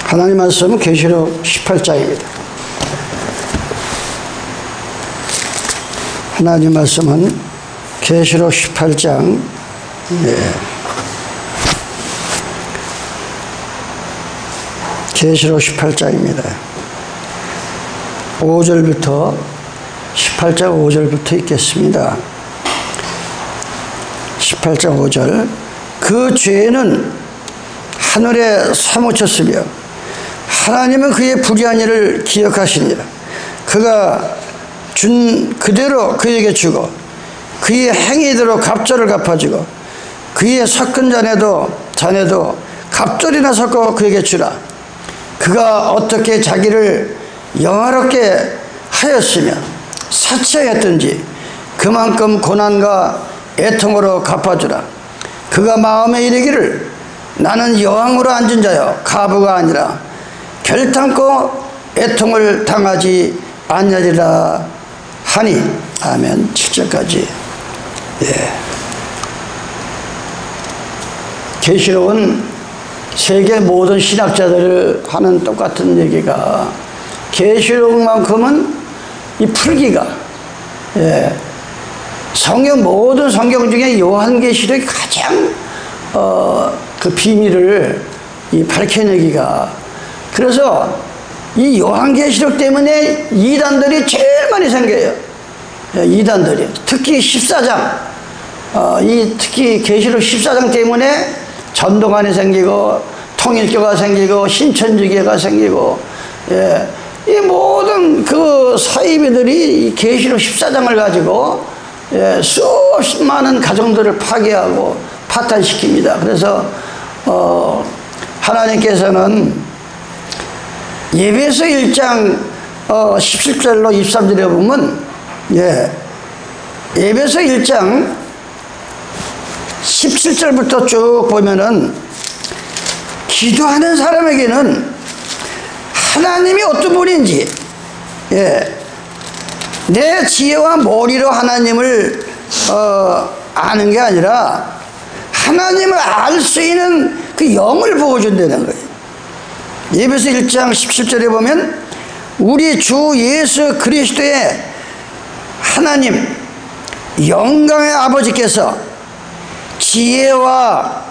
하나님 말씀은 계시록 18장입니다. 하나님 말씀은 계시록 18장 계시록 18장입니다. 5절부터 18장 5절부터 읽겠습니다. 18장 5절 그 죄는 하늘에 사무쳤으며 하나님은 그의 불의한 일을 기억하시니라. 그가 준 그대로 그에게 주고 그의 행위대로 갑절을 갚아주고 그의 섞은 잔에도 갑절이나 섞어 그에게 주라. 그가 어떻게 자기를 영화롭게 하였으며 사치하였든지 그만큼 고난과 애통으로 갚아주라. 그가 마음에 이르기를 나는 여왕으로 앉은 자요 가부가 아니라 결탄코 애통을 당하지 아니하리라 하니. 아멘. 7절까지. 계시록은 세계 모든 신학자들을 하는 똑같은 얘기가 계시록만큼은 이 풀기가 모든 성경 중에 요한계시록이 가장 그 비밀을 밝혀내기가. 그래서 이 요한계시록 때문에 이단들이 제일 많이 생겨요. 이단들이 특히 14장 특히 계시록 14장 때문에 전도관이 생기고 통일교가 생기고 신천지교가 생기고 이 모든 그 사이비들이 이 계시록 14장을 가지고 수없이 많은 가정들을 파괴하고 파탄시킵니다. 그래서 하나님께서는 에베소 1장 17절로 23절에 보면 에베소 1장 17절부터 쭉 보면은 기도하는 사람에게는 하나님이 어떤 분인지 내 지혜와 머리로 하나님을 아는 게 아니라 하나님을 알 수 있는 그 영을 부어준다는 거예요. 에베소 1장 17절에 보면 우리 주 예수 그리스도의 하나님 영광의 아버지께서 지혜와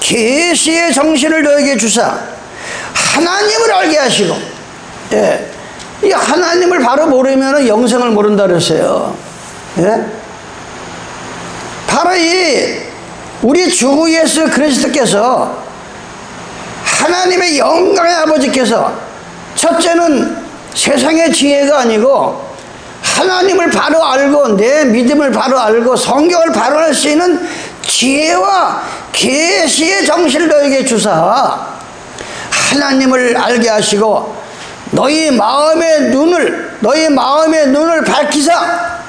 계시의 정신을 너에게 주사 하나님을 알게 하시고 이 하나님을 바로 모르면 영생을 모른다 그랬어요. 바로 이 우리 주 예수 그리스도께서 하나님의 영광의 아버지께서 첫째는 세상의 지혜가 아니고 하나님을 바로 알고 내 믿음을 바로 알고 성경을 바로 알 수 있는 지혜와 계시의 정신을 너에게 주사 하나님을 알게 하시고 너희 마음의 눈을 밝히사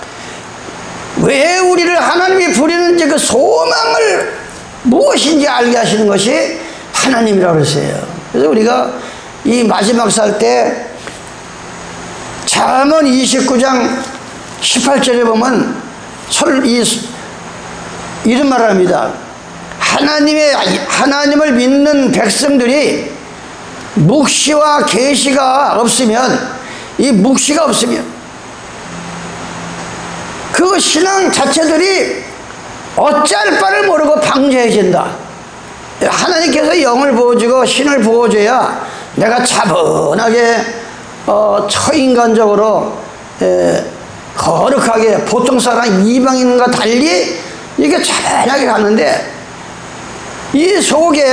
왜 우리를 하나님이 부리는지 그 소망을 무엇인지 알게 하시는 것이 하나님이라고 그랬어요. 그래서 우리가 이 마지막 살 때 잠언 29장 18절에 보면 이런 말을 합니다. 하나님을 믿는 백성들이 묵시와 계시가 없으면 그 신앙 자체들이 어찌할 바를 모르고 방조해진다. 하나님께서 영을 부어주고 신을 부어줘야 내가 차분하게 처인간적으로 거룩하게 보통 사람 이방인과 달리 이게 차분하게 가는데 이 속에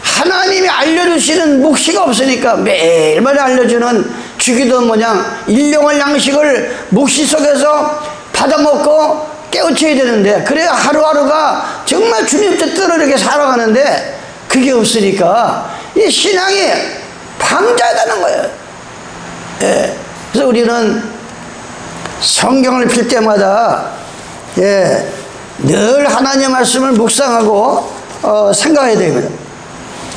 하나님이 알려주시는 묵시가 없으니까 매일매일 알려주는 주기도 모양 일용할 양식을 묵시 속에서 받아먹고 깨우쳐야 되는데 그래야 하루하루가 정말 주님 뜻대로 이렇게 살아가는데 그게 없으니까 이 신앙이 방자하다는 거예요. 그래서 우리는 성경을 필 때마다 늘 하나님의 말씀을 묵상하고 생각해야 됩니다.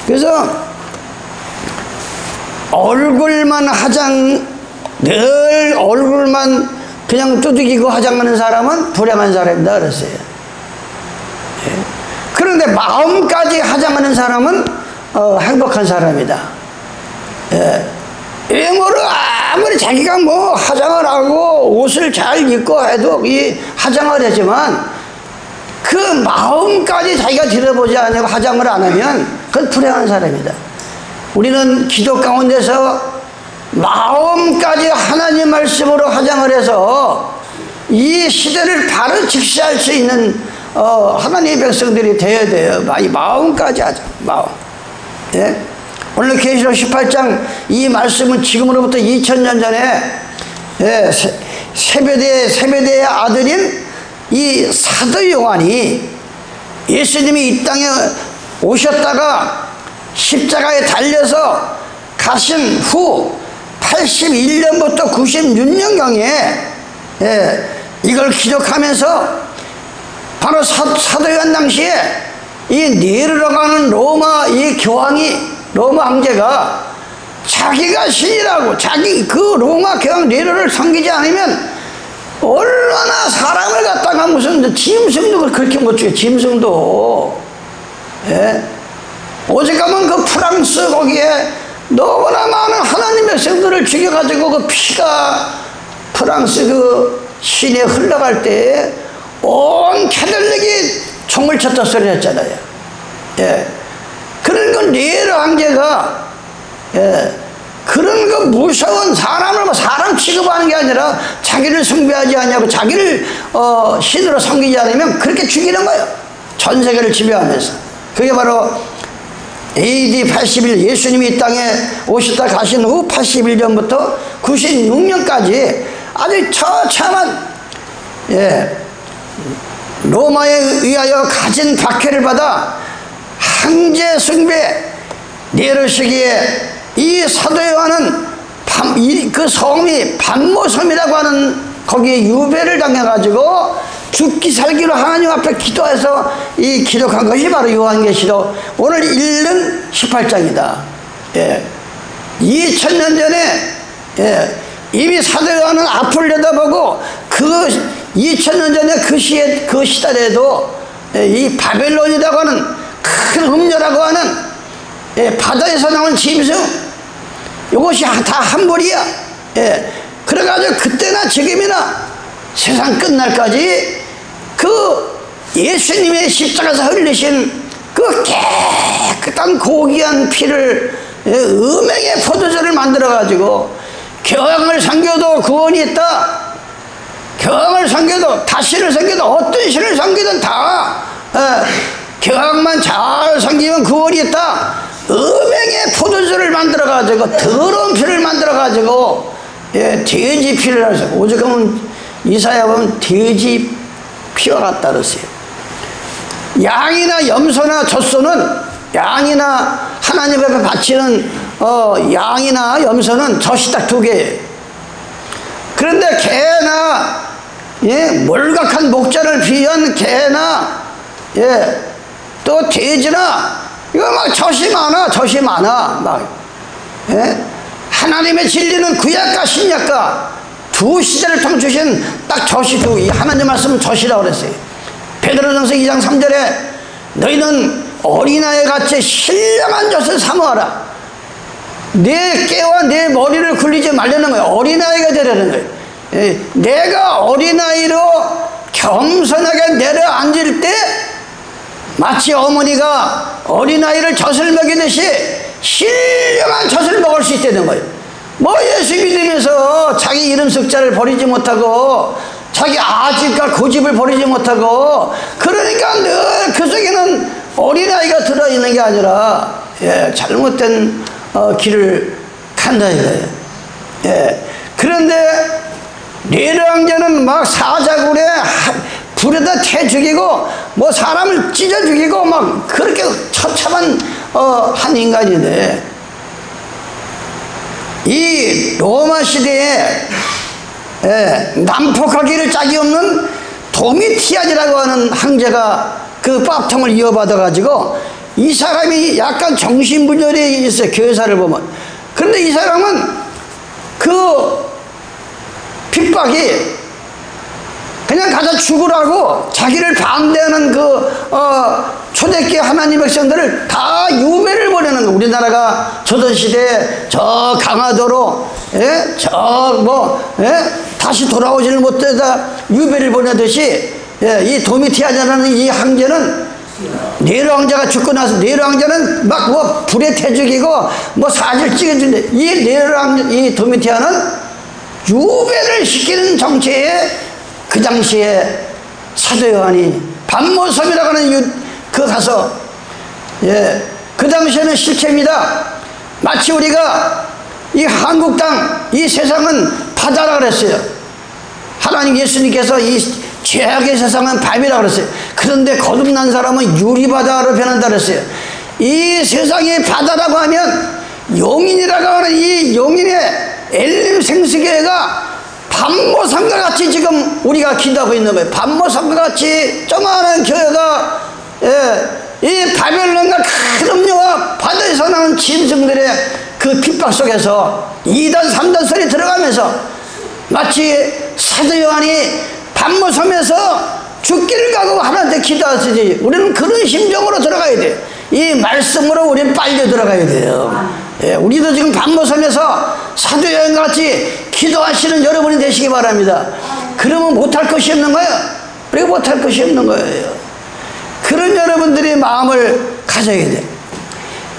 그래서 늘 얼굴만 그냥 두들기고 화장하는 사람은 불행한 사람이다 그랬어요. 그런데 마음까지 화장하는 사람은 행복한 사람이다. 외모로 아무리 자기가 뭐 화장을 하고 옷을 잘 입고 해도 이 화장을 하지만 그 마음까지 자기가 들여보지 않고 화장을 안 하면 그건 불행한 사람이다. 우리는 기도 가운데서 마음까지 하나님 말씀으로 화장을 해서 이 시대를 바로 직시할 수 있는 하나님의 백성들이 되어야 돼요. 이 마음까지 하자. 마음. 예? 오늘 계시록 18장 이 말씀은 지금으로부터 2000년 전에 세베대의 아들인 이 사도 요한이 예수님이 이 땅에 오셨다가 십자가에 달려서 가신 후 81년부터 96년경에 이걸 기록하면서 바로 사도 요한 당시에 이 네로라고 하는 로마 이 교황이 로마 황제가 자기가 신이라고 자기 그 로마 교황 네로를 섬기지 않으면 얼마나 사람을 갖다가 무슨 짐승도 그렇게 못 죽여. 짐승도 오죽하면 그 프랑스 거기에 너무나 많은 하나님의 백성들을 죽여가지고 그 피가 프랑스 그 시내에 흘러갈 때 온 캐들릭이 총을 쳤다 소리 했잖아요. 그런 그 네로 황제가 그런 그 무서운 사람을 사람 취급하는 게 아니라 자기를 숭배하지 않냐고 자기를 신으로 섬기지 않으면 그렇게 죽이는 거예요. 전 세계를 지배하면서. 그게 바로 AD 81 예수님이 이 땅에 오셨다 가신 후 81년부터 96년까지 아주 처참한 로마에 의하여 가진 박해를 받아 황제 숭배 네로 시기에 이 사도 요한은 그 성이 반모섬이라고 하는 거기에 유배를 당해가지고 죽기 살기로 하나님 앞에 기도해서 이 기록한 것이 바로 요한계시록 오늘 읽는 18장이다. 2000년 전에 이미 사도 요한은 앞을 내다보고 그 2000년 전에 그 시대에도 이 바벨론이라고 하는 큰 음녀라고 하는 바다에서 나온 짐승 이것이 다 한벌이야. 그래가지고 그때나 지금이나 세상 끝날까지 그 예수님의 십자가에서 흘리신 그 깨끗한 고귀한 피를 음행의 포도주를 만들어가지고 교황을 섬겨도 구원이 있다. 교황을 섬겨도 다신을 섬겨도 어떤 신을 섬기든 다 교황만 잘 섬기면 구원이 있다. 음행의 포도주를 만들어가지고 더러운 피를 만들어가지고 돼지 피를 해서 오죽하면 이사야 보면 돼지 피와 같다 그랬어요. 양이나 염소나 젖소는 양이나 하나님 앞에 바치는 양이나 염소는 젖이 딱 2개예요. 그런데 개나 몰각한 목자를 비한 개나 또 돼지나 이거 막 젖이 많아 막 하나님의 진리는 구약과 신약과 두 시대를 통해 주신 딱 젖이 이 하나님 말씀은 젖이라고 그랬어요. 베드로전서 2장 3절에 너희는 어린아이 같이 신령한 젖을 사모하라. 내 깨와 내 머리를 굴리지 말라는 거예요. 어린아이가 되라는 거예요. 내가 어린아이로 겸손하게 내려앉을 때 마치 어머니가 어린아이를 젖을 먹이듯이 신령한 젖을 먹을 수 있다는 거예요. 뭐 예수 믿으면서 자기 이름 석자를 버리지 못하고 자기 아집과 고집을 버리지 못하고 그러니까 늘 그 속에는 어린아이가 들어있는 게 아니라 잘못된 길을 간다 이거예요. 그런데 네로 황제는 막 사자굴에 불에다 태 죽이고 뭐 사람을 찢어 죽이고 막 그렇게 처참한 한 인간인데 이 로마 시대에 난폭하기를 짝이 없는 도미티안이라고 하는 황제가 그 밥통을 이어받아 가지고 이 사람이 약간 정신분열이 있어요. 교회사를 보면. 그런데 이 사람은 그 핍박이 그냥 가서 죽으라고 자기를 반대하는 초대교회 하나님 백성들을 다 유배를 보내는 거예요. 우리나라가 조선시대에 저 강화도로 다시 돌아오지를 못해다 유배를 보내듯이 이 도미티아냐라는 이 황제는 네로 왕자가 죽고 나서 네로 왕자는 막 뭐 불에 태 죽이고 뭐 사실 찍어준대. 이 네로 왕자, 이 도미티아는 유배를 시키는 정체에 그 당시에 사도 요한이 반모섬이라고 하는 가서 그 당시에는 실체입니다. 마치 우리가 이 한국 땅, 이 세상은 바다라 그랬어요. 하나님 예수님께서 이 죄악의 세상은 밤이라 그랬어요. 그런데 거듭난 사람은 유리바다로 변한다 그랬어요. 이 세상이 바다라고 하면 용인이라고 하는 이 용인의 엘림 생수교회가 반모섬과 같이 지금 우리가 기도하고 있는 거예요. 반모섬과 같이 조그마한 교회가 이 바벨론과 큰 음료와 바다에서 나는 짐승들의 그 핍박 속에서 2단 3단 소리 들어가면서 마치 사도 요한이 반모섬에서 죽기를 각오하고 하나님께 기도하시지. 우리는 그런 심정으로 들어가야 돼요. 이 말씀으로 우리는 빨려 들어가야 돼요. 우리도 지금 반모섬에서 사도 요한과 같이 기도하시는 여러분이 되시기 바랍니다. 그러면 못할 것이 없는 거예요. 우리가 못할 것이 없는 거예요. 그런 여러분들이 마음을 가져야 돼요.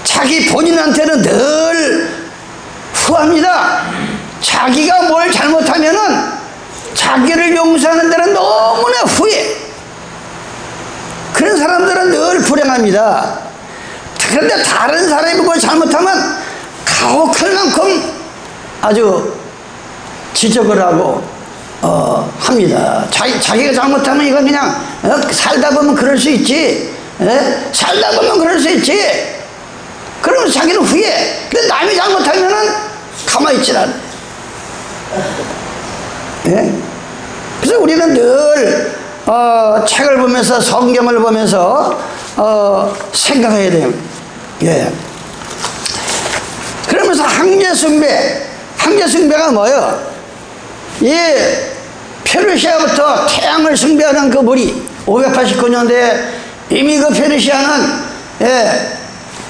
자기 본인한테는 늘 후합니다. 자기가 뭘 잘못하면은 자기를 용서하는 데는 너무나 후회. 그런 사람들은 늘 불행합니다. 그런데 다른 사람이 뭘 잘못하면 가혹할 만큼 아주 지적을 하고 합니다. 자기가 잘못하면 이건 그냥 살다 보면 그럴 수 있지. 살다 보면 그럴 수 있지. 그러면 자기는 후회. 근데 남이 잘못하면은 가만히 있질 않아요. 그래서 우리는 늘 책을 보면서 성경을 보면서 생각해야 돼요. 그러면서 항제숭배가 뭐예요? 이 페르시아부터 태양을 숭배하는 그 무리 589년대에 이미 그 페르시아는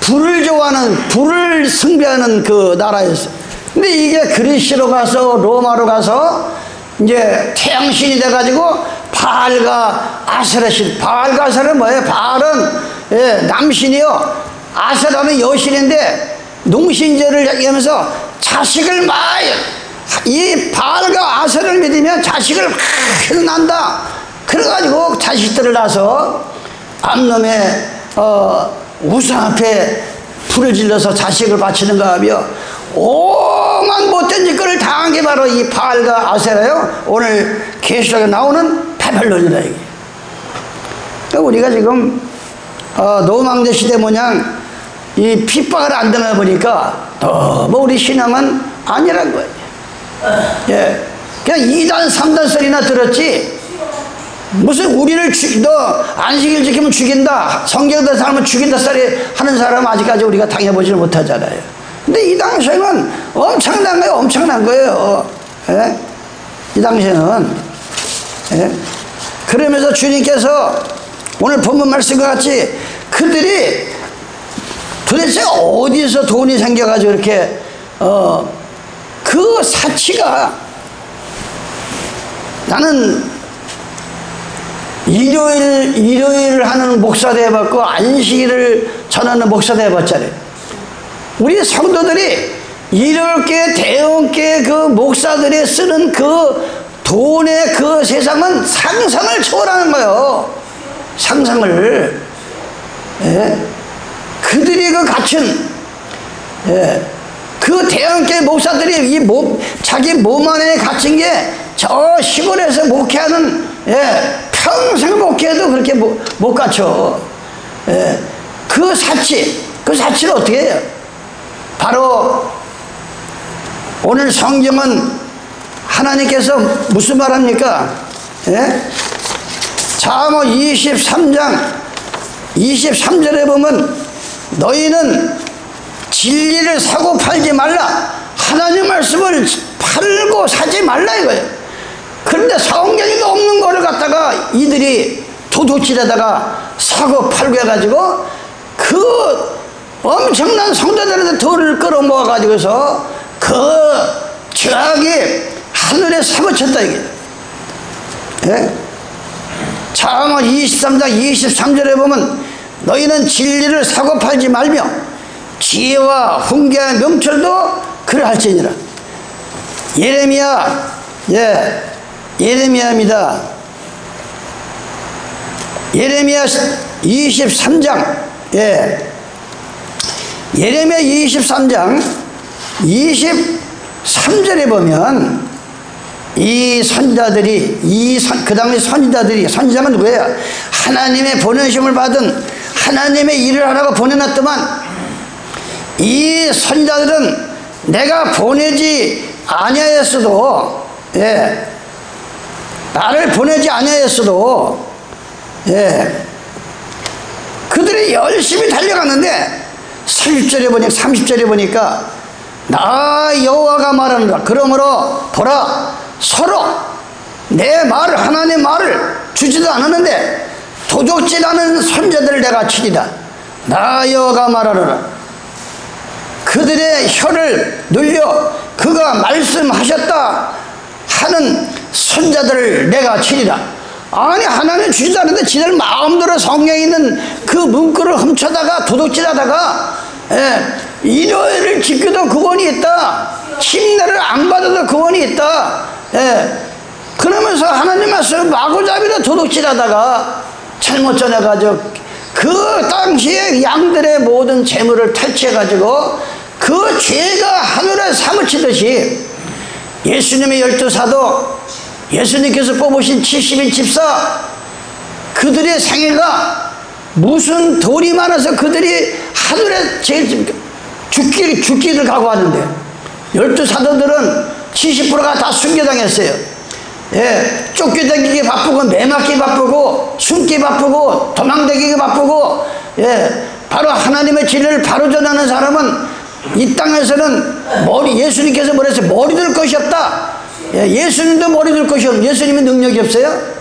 불을 좋아하는, 불을 숭배하는 그 나라였어요. 근데 이게 그리스로 가서 로마로 가서 이제 태양신이 돼가지고 바알과 아세라 신. 바알과 아세라는 뭐예요? 바알은 남신이요, 아세라는 여신인데 농신제를 얘기하면서 자식을 막 이 바알과 아세라를 믿으면 자식을 막 난다. 그래가지고 자식들을 낳아서 암놈의 우상 앞에 불을 질러서 자식을 바치는가 하며 오만 못된 짓거리를 당한 게 바로 이 바알과 아세라요. 오늘 계시록에 나오는 바벨론이다 이게. 그러니까 우리가 지금 노망대 시대 모양 이 핍박을 안 당하다 보니까 너무 우리 신앙은 아니란 거예요. 그냥 2단 3단 소리나 들었지. 무슨 우리를 너 안식일 지키면 죽인다, 성경대 사람은 죽인다 소리 하는 사람은 아직까지 우리가 당해보지를 못하잖아요. 근데 이 당시에는 엄청난 거예요. 엄청난 거예요. 이 당시에는. 그러면서 주님께서 오늘 본문 말씀과 같이 그들이 도대체 어디서 돈이 생겨가지고 이렇게 그 사치가, 나는 일요일을 하는 목사도 해봤고 안식일을 전하는 목사도 해봤잖아요. 우리 성도들이 이렇게 대형교회 그 목사들이 쓰는 그 돈의 그 세상은 상상을 초월하는 거예요. 상상을. 그들이 그 갖춘 그 대형교회 목사들이 자기 몸 안에 갇힌 게 저 시골에서 목회하는 평생 목회해도 그렇게 못 갖춰. 그 사치를 어떻게 해요? 바로 오늘 성경은 하나님께서 무슨 말 합니까? 잠언 23장 23절에 보면 너희는 진리를 사고 팔지 말라. 하나님 말씀을 팔고 사지 말라 이거예요. 그런데 성경에도 없는 거를 갖다가 이들이 도둑질하다가 사고 팔고 해가지고 그 엄청난 성도들한테 돌을 끌어모아 가지고서 그 죄악이 하늘에 사고쳤다 이게. 예? 창언 23장 23절에 보면 너희는 진리를 사고 팔지 말며 지혜와 훈계와 명철도 그러할지니라. 예레미야, 예레미야입니다. 예레미야 23장, 예레미야 23장 23절에 보면 이 선지자들이 그 당시 선지자가 누구예요? 하나님의 보내심을 받은 하나님의 일을 하라고 보내놨더만 이 선지자들은 내가 보내지 아니하였어도 나를 보내지 아니하였어도 그들이 열심히 달려갔는데 30절에 보니까 30절에 보니까 나 여호와가 말하노라. 그러므로 보라 서로 내 말을 하나님의 말을 주지도 않았는데 도둑질하는 선자들을 내가 치리라. 나 여호와가 말하노라. 그들의 혀를 눌려 그가 말씀하셨다 하는 선자들을 내가 치리라. 아니 하나님 주지도 않는데 지들 마음대로 성경에 있는 그 문구를 훔쳐다가 도둑질하다가 일요일을 지켜도 구원이 있다. 침례를 안 받아도 구원이 있다. 그러면서 하나님 말씀을 마구잡이로 도둑질하다가 잘못 전해가지고 그 당시에 양들의 모든 재물을 탈취해가지고 그 죄가 하늘에 사무치듯이 예수님의 12사도 예수님께서 뽑으신 70인 집사 그들의 생애가 무슨 돌이 많아서 그들이 하늘에 제일 죽기를 각오하는데 12사도들은 70%가 다 순교당했어요. 쫓겨다니기 바쁘고 매맞기 바쁘고 숨기 바쁘고 도망다니기 바쁘고 바로 하나님의 진리를 바로 전하는 사람은 이 땅에서는 예수님께서 뭐랬어요? 머리 들 것이 없다. 예수님도 머리 들 것이 없어요. 예수님은 능력이 없어요?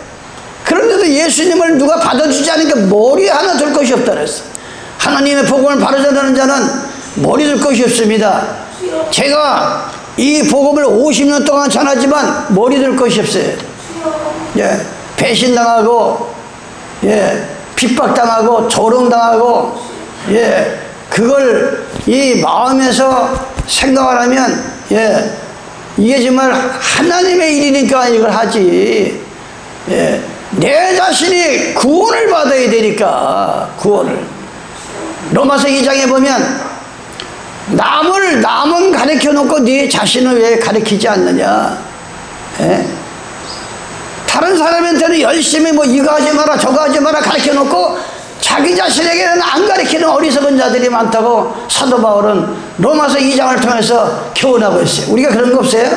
그런데도 예수님을 누가 받아주지 않으니까 머리 하나 들 것이 없다 그랬어. 하나님의 복음을 바로 전하는 자는 머리 들 것이 없습니다. 제가 이 복음을 50년 동안 전하지만 머리 들 것이 없어요. 배신당하고 핍박당하고 조롱당하고 그걸 이 마음에서 생각을 하면 이게 정말 하나님의 일이니까 이걸 하지. 내 자신이 구원을 받아야 되니까 구원을. 로마서 2장에 보면 남은 가르쳐 놓고 네 자신을 왜 가르치지 않느냐. 다른 사람한테는 열심히 뭐 이거 하지 마라 저거 하지 마라 가르쳐 놓고 자기 자신에게는 안 가르치는 어리석은 자들이 많다고 사도 바울은 로마서 2장을 통해서 교훈하고 있어요. 우리가 그런 거 없어요?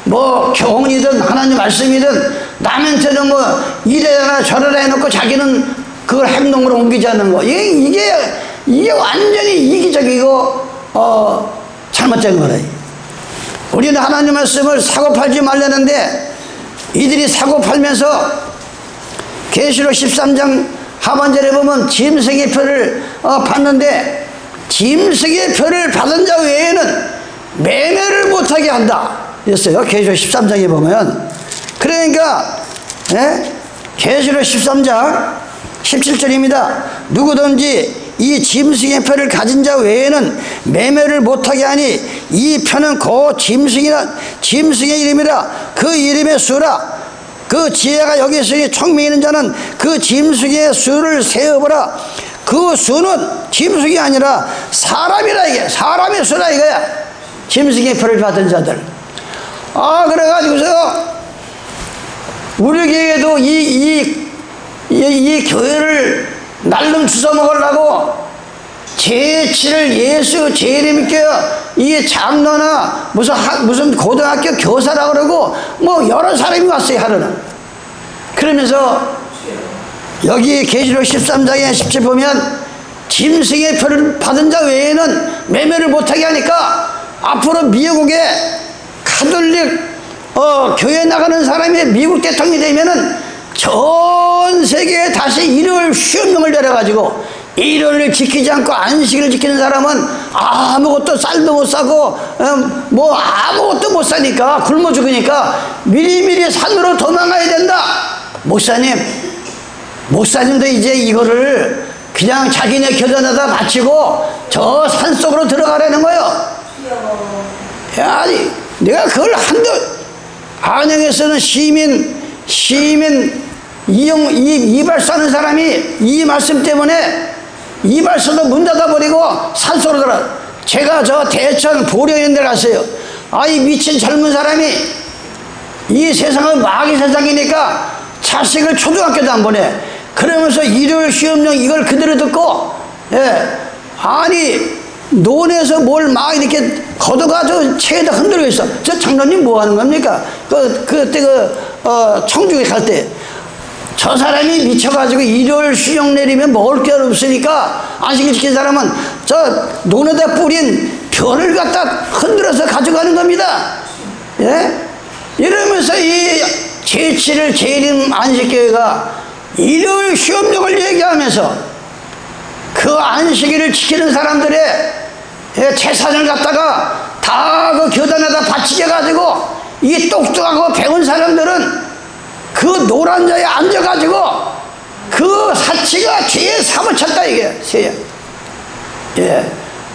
뭐 교훈이든 하나님 말씀이든 남한테는 뭐 이래라 저래라 해놓고 자기는 그걸 행동으로 옮기지 않는 거. 이게 완전히 이기적이고 잘못된 거래. 우리는 하나님 말씀을 사고 팔지 말라는데 이들이 사고 팔면서 계시록 13장 하반절에 보면 짐승의 표를 받는데 짐승의 표를 받은 자 외에는 매매를 못하게 한다 그랬어요. 계시록 13장에 보면. 그러니까 계시록 13장 17절입니다. 누구든지 이 짐승의 표를 가진 자 외에는 매매를 못하게 하니 이 표는 그 짐승의 이름이라 그 이름의 수라. 그 지혜가 여기 있으니 총명이 있는 자는 그 짐승의 수를 세어보라. 그 수는 짐승이 아니라 사람이라. 이게 사람의 수라 이거야. 짐승의 표를 받은 자들. 그래가지고서 우리 교회도 이 교회를 날름 주워 먹으려고 제7을 예수 재림교 이 장로나 무슨 고등학교 교사라 그러고 뭐 여러 사람이 왔어요. 하루는. 그러면서 여기 계시록 13장에 17 보면 짐승의 표를 받은 자 외에는 매매를 못하게 하니까 앞으로 미국의 가톨릭 교회 나가는 사람이 미국 대통령이 되면은 전 세계에 다시 일요일 휴업령을 내려가지고 일요일을 지키지 않고 안식일을 지키는 사람은 아무것도 쌀도 못 사고 뭐 아무것도 못 사니까 굶어 죽으니까 미리미리 산으로 도망가야 된다. 목사님도 이제 이거를 그냥 자기네 교단에다 바치고 저 산속으로 들어가라는 거예요. 야, 내가 그걸 안양에서는 시민 이발소 하는 사람이 이 말씀 때문에 이발소도 문 닫아버리고 산소로 들어. 제가 저 대천 보령인 데 갔어요. 이 미친 젊은 사람이 이 세상은 마귀 세상이니까 자식을 초등학교도 안 보내. 그러면서 일요일 시험령 이걸 그대로 듣고, 아니 논에서 뭘 막 이렇게 걷어가지고 체에다 흔들고 있어. 저 장로님 뭐 하는 겁니까? 그때 청주에 갈 때 저 사람이 미쳐가지고 일요일 수영 내리면 먹을 게 없으니까 안식일 지킨 사람은 저 논에다 뿌린 변을 갖다 흔들어서 가져가는 겁니다. 이러면서 이 제7일 재림 안식교회가 일요일 시험령을 얘기하면서 그 안식일을 지키는 사람들의 재산을 갖다가 다 그 교단에다 바치게 가지고 이 똑똑하고 배운 사람들은 그 노란 자에 앉아가지고 그 사치가 죄에 사무쳤다 이게 세야.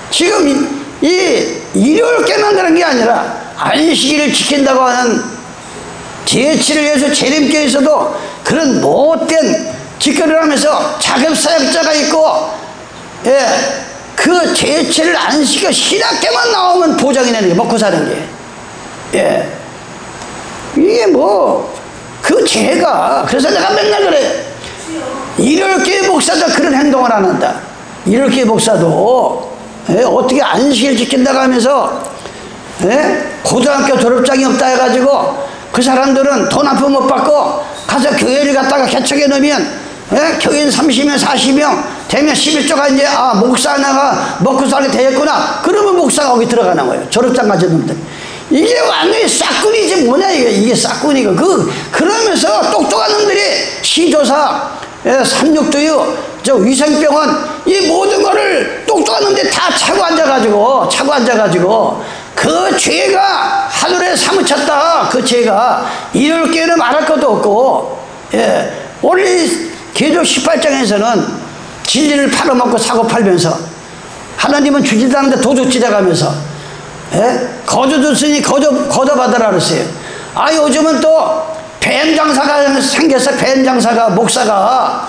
지금 이 일요일 깨만드는 게 아니라 안식일을 지킨다고 하는 제7을 위해서 재림교회에서도 그런 못된 짓거리를 하면서 자급사역자가 있고, 그 제7을 안식일 신학교만 나오면 보장이 되는 게 먹고 사는 게. 이게 뭐 그 죄가. 그래서 내가 맨날 그래. 일요일교회 목사도 그런 행동을 안 한다. 일요일교회 목사도 어떻게 안식일 지킨다고 하면서 고등학교 졸업장이 없다 해가지고 그 사람들은 돈 한 푼 못 받고 가서 교회를 갖다가 개척해 놓으면 교인 30명 40명 되면 11조가 이제 목사 하나가 먹고 살게 되겠구나. 그러면 목사가 거기 들어가는 거예요. 졸업장 가진 놈들. 이게 완전히 싹군이지 뭐냐 이게 싹군이고. 그러면서 똑똑한 놈들이 시조사, 삼육두유, 저 위생병원 이 모든 거를 똑똑한 놈들이 다 차고 앉아가지고 그 죄가 하늘에 사무쳤다. 그 죄가 일요일교회는 말할 것도 없고. 원래 계적 18장에서는 진리를 팔아먹고 사고 팔면서 하나님은 주지도 않는데 도둑질해 가면서 거저 줬으니 거저 받으라 그랬어요. 요즘은 또 뱀 장사가 생겼어. 뱀 장사가 목사가.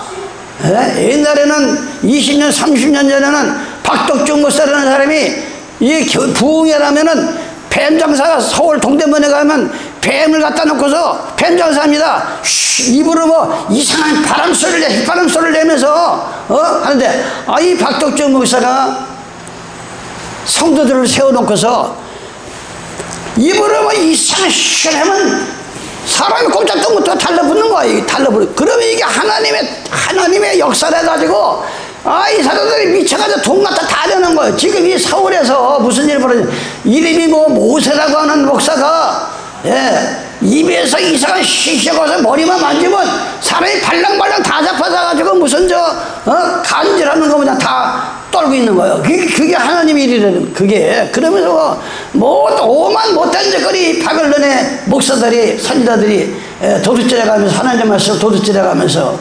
옛날에는 20년 30년 전에는 박덕중 목사라는 사람이 이 부흥회라면은 뱀 장사가 서울 동대문에 가면 뱀을 갖다 놓고서 뱀 장사합니다. 입으로 뭐 이상한 바람 소리를 휘바람 소리를 내면서 하는데 이 박덕중 목사가 성도들을 세워놓고서 입으로 뭐 이상한 시하면 사람이 꼼짝도 못하고 달라붙는 거야. 달라붙는. 그러면 이게 하나님의 역사를 해가지고 이 사람들이 미쳐가지고 돈 갖다 다 내는 거예요. 지금 이 서울에서 무슨 일이 벌어져. 이름이 뭐 모세라고 하는 목사가 입에서 이상한 시셔가서 머리만 만지면 사람이 발랑발랑 다 잡아져가지고 무슨 간질하는 거 그냥 다 떨고 있는 거예요. 그게 하나님 일이라는 그게. 그러면서 뭐 오만 못한 짓거리 박을러내 목사들이 선지자들이 도둑질해가면서 하나님 말씀 도둑질해가면서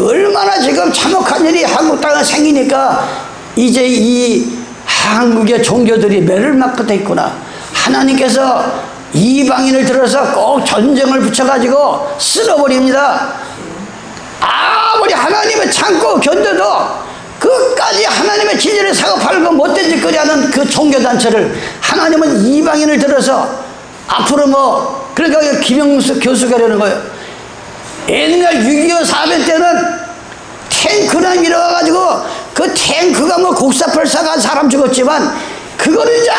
얼마나 지금 참혹한 일이 한국 땅에 생기니까 이제 이 한국의 종교들이 매를 맞고 있구나. 하나님께서 이방인을 들어서 꼭 전쟁을 붙여가지고 쓸어버립니다. 아무리 하나님을 참고 견뎌도 끝까지 하나님의 진리를 사고 팔고 못된 짓거리 하는 그 종교단체를 하나님은 이방인을 들어서 앞으로 뭐 그러니까 김영수 교수가 이러는 거예요. 옛날 6.25 사변 때는 탱크나 밀어가지고 그 탱크가 뭐 국사팔사가 사람 죽었지만 그거는 이제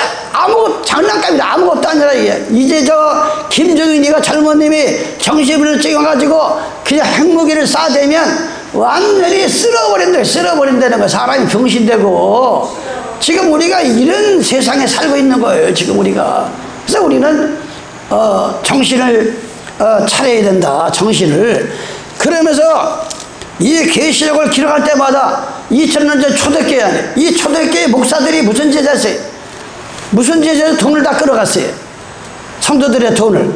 장난감이다. 아무것도 아니라 이제 저 김정은이가 젊은님이 정신을 찍어가지고 그냥 핵무기를 쏴대면 완전히 쓸어버린다는 거. 사람이 병신되고. 지금 우리가 이런 세상에 살고 있는 거예요. 지금 우리가. 그래서 우리는 정신을 차려야 된다. 정신을. 그러면서 이 계시록을 기록할 때마다 2000년 전 초대교회 안에 이 초대교회 목사들이 무슨 제자였어요? 무슨 제자에서 돈을 다 끌어갔어요. 성도들의 돈을.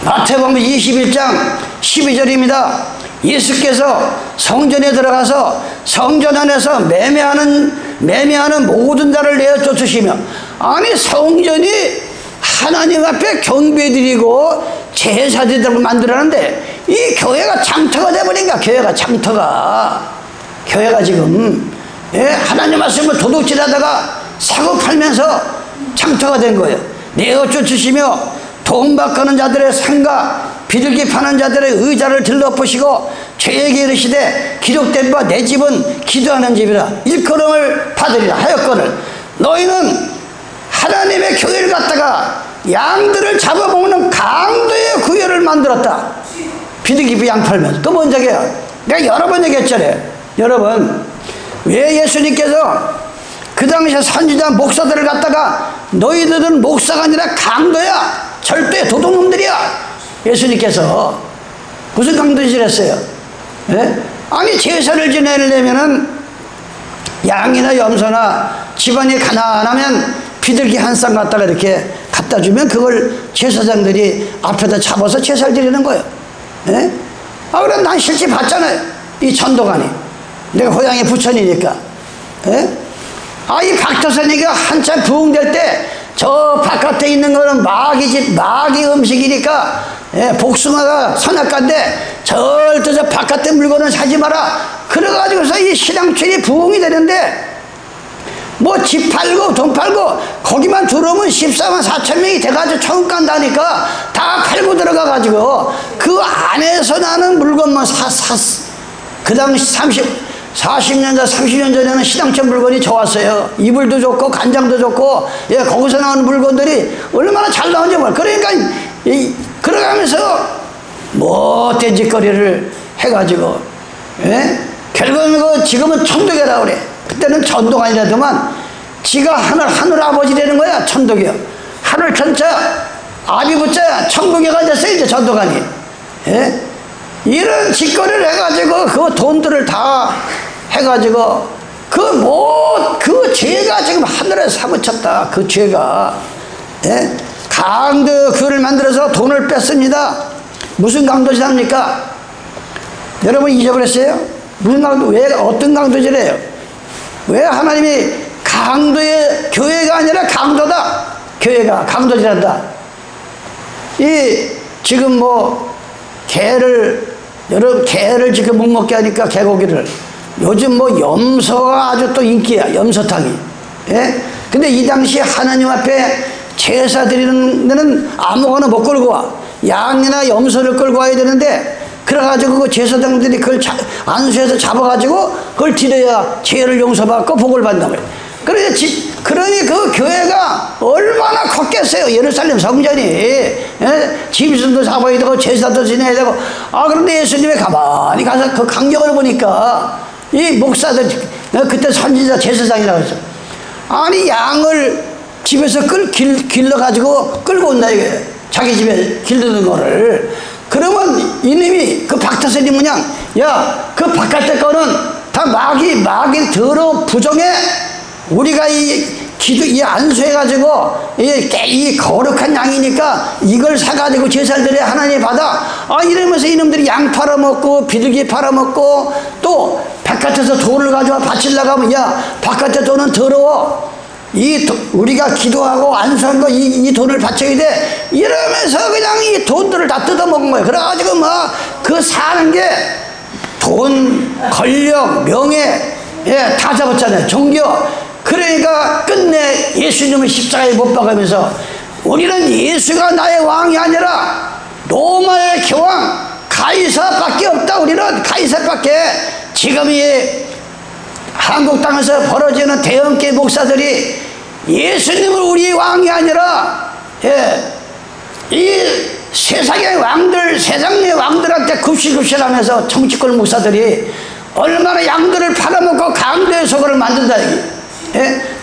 마태복음 21장 12절입니다. 예수께서 성전에 들어가서 성전 안에서 매매하는 모든 자를 내어 쫓으시며, 아니 성전이 하나님 앞에 경배드리고 제사드리도록 만들었는데 이 교회가 장터가 돼버린가. 교회가 지금 하나님 말씀을 도둑질하다가 사고 팔면서 장터가 된 거예요. 내어 쫓으시며 돈 바꾸는 자들의 상가 비둘기 파는 자들의 의자를 들러부시고 죄에게 이르시되 기록된 바 내 집은 기도하는 집이라 일컬음을 받으리라 하였거늘 너희는 하나님의 교회를 갖다가 양들을 잡아먹는 강도의 구열을 만들었다. 비둘기 양 팔면서. 그 뭔 적이에요? 내가 여러 번 얘기했잖아요. 여러분, 왜 예수님께서 그 당시에 선지자 목사들을 갖다가 너희들은 목사가 아니라 강도야, 절대 도둑놈들이야, 예수님께서 무슨 강도질 했어요? 예? 아니 제사를 지내려면은 양이나 염소나 집안이 가난하면 비둘기 한 쌍 갖다가 이렇게 갖다 주면 그걸 제사장들이 앞에다 잡아서 제사를 드리는 거예요. 예? 그럼 난 실제 봤잖아요. 이 전도관이 내가 고향이 부천이니까. 예? 이 각도선이가 한참 부흥될 때 저 바깥에 있는 거는 마귀 음식이니까, 복숭아가 선악과인데 절대 저 바깥에 물건은 사지 마라. 그래가지고서 이 신앙촌이 부흥이 되는데, 뭐 집 팔고 돈 팔고 거기만 들어오면 14만 4천 명이 돼가지고 천국 간다니까 다 팔고 들어가가지고 그 안에서 나는 물건만 그 당시 40년 전, 30년 전에는 시장촌 물건이 좋았어요. 이불도 좋고 간장도 좋고, 거기서 나오는 물건들이 얼마나 잘 나오는지 몰라. 그러니까 그러가면서 못된 짓거리를 해가지고, 결국은 지금은 천독이라고 그래. 그때는 전도관이라더만 지가 하늘 아버지라는 거야. 천독이요. 하늘 천자 아비부자 천국에 가졌어요. 이제 전도관이. 이런 짓거리를 해가지고 그 돈들을 다 해가지고 그 죄가 지금 하늘에 사무쳤다. 그 죄가. 강도 교회를 만들어서 돈을 뺐습니다. 무슨 강도질합니까? 여러분 잊어버렸어요? 무슨 강도? 왜 어떤 강도질해요? 왜 하나님이 강도의 교회가 아니라 강도다. 교회가 강도질한다. 지금 뭐 개를 지금 못 먹게 하니까 개고기를. 요즘 뭐 염소가 아주 또 인기야. 염소탕이. 근데 이 당시에 하나님 앞에 제사 드리는 데는 아무거나 못 끌고 와. 양이나 염소를 끌고 와야 되는데, 그래가지고 그 제사장들이 그걸 안수해서 잡아가지고 그걸 드려야 죄를 용서받고 복을 받는단 말이에요. 그러니 그 교회가 얼마나 컸겠어요. 예루살렘 성전이. 짐승도 잡아야 되고 제사도 지내야 되고. 그런데 예수님이 가만히 가서 그 강력을 보니까 이 목사들, 그때 선지자 제사장이라고 했어. 아니 양을 집에서 길러가지고 끌고 온다 이게. 자기 집에 길르는 거를. 그러면 이놈이 그 박타선이 뭐냐, 야 그 바깥에 거는 다 마귀 더러 부정해. 우리가 이 안수해가지고 이 거룩한 양이니까 이걸 사가지고 제사를 드려야 하나님 받아. 이러면서 이놈들이 양 팔아먹고 비둘기 팔아먹고 또 바깥에서 돈을 가져와 바치려고 하면, 야 바깥에 돈은 더러워. 우리가 기도하고 안수한 거 이 돈을 바쳐야 돼. 이러면서 그냥 이 돈들을 다 뜯어먹은 거예요. 그래가지고 막 그 사는 게 돈, 권력, 명예, 다 잡았잖아요. 종교. 그러니까 끝내 예수님을 십자가에 못 박으면서, 우리는 예수가 나의 왕이 아니라 로마의 교황 가이사밖에 없다. 우리는 가이사밖에. 지금 이 한국 땅에서 벌어지는 대형교회 목사들이 예수님을 우리 왕이 아니라 이 세상의 왕들, 세상의 왕들한테 급식하면서 정치권 목사들이 얼마나 양들을 팔아먹고 강도의 소굴을 만든다.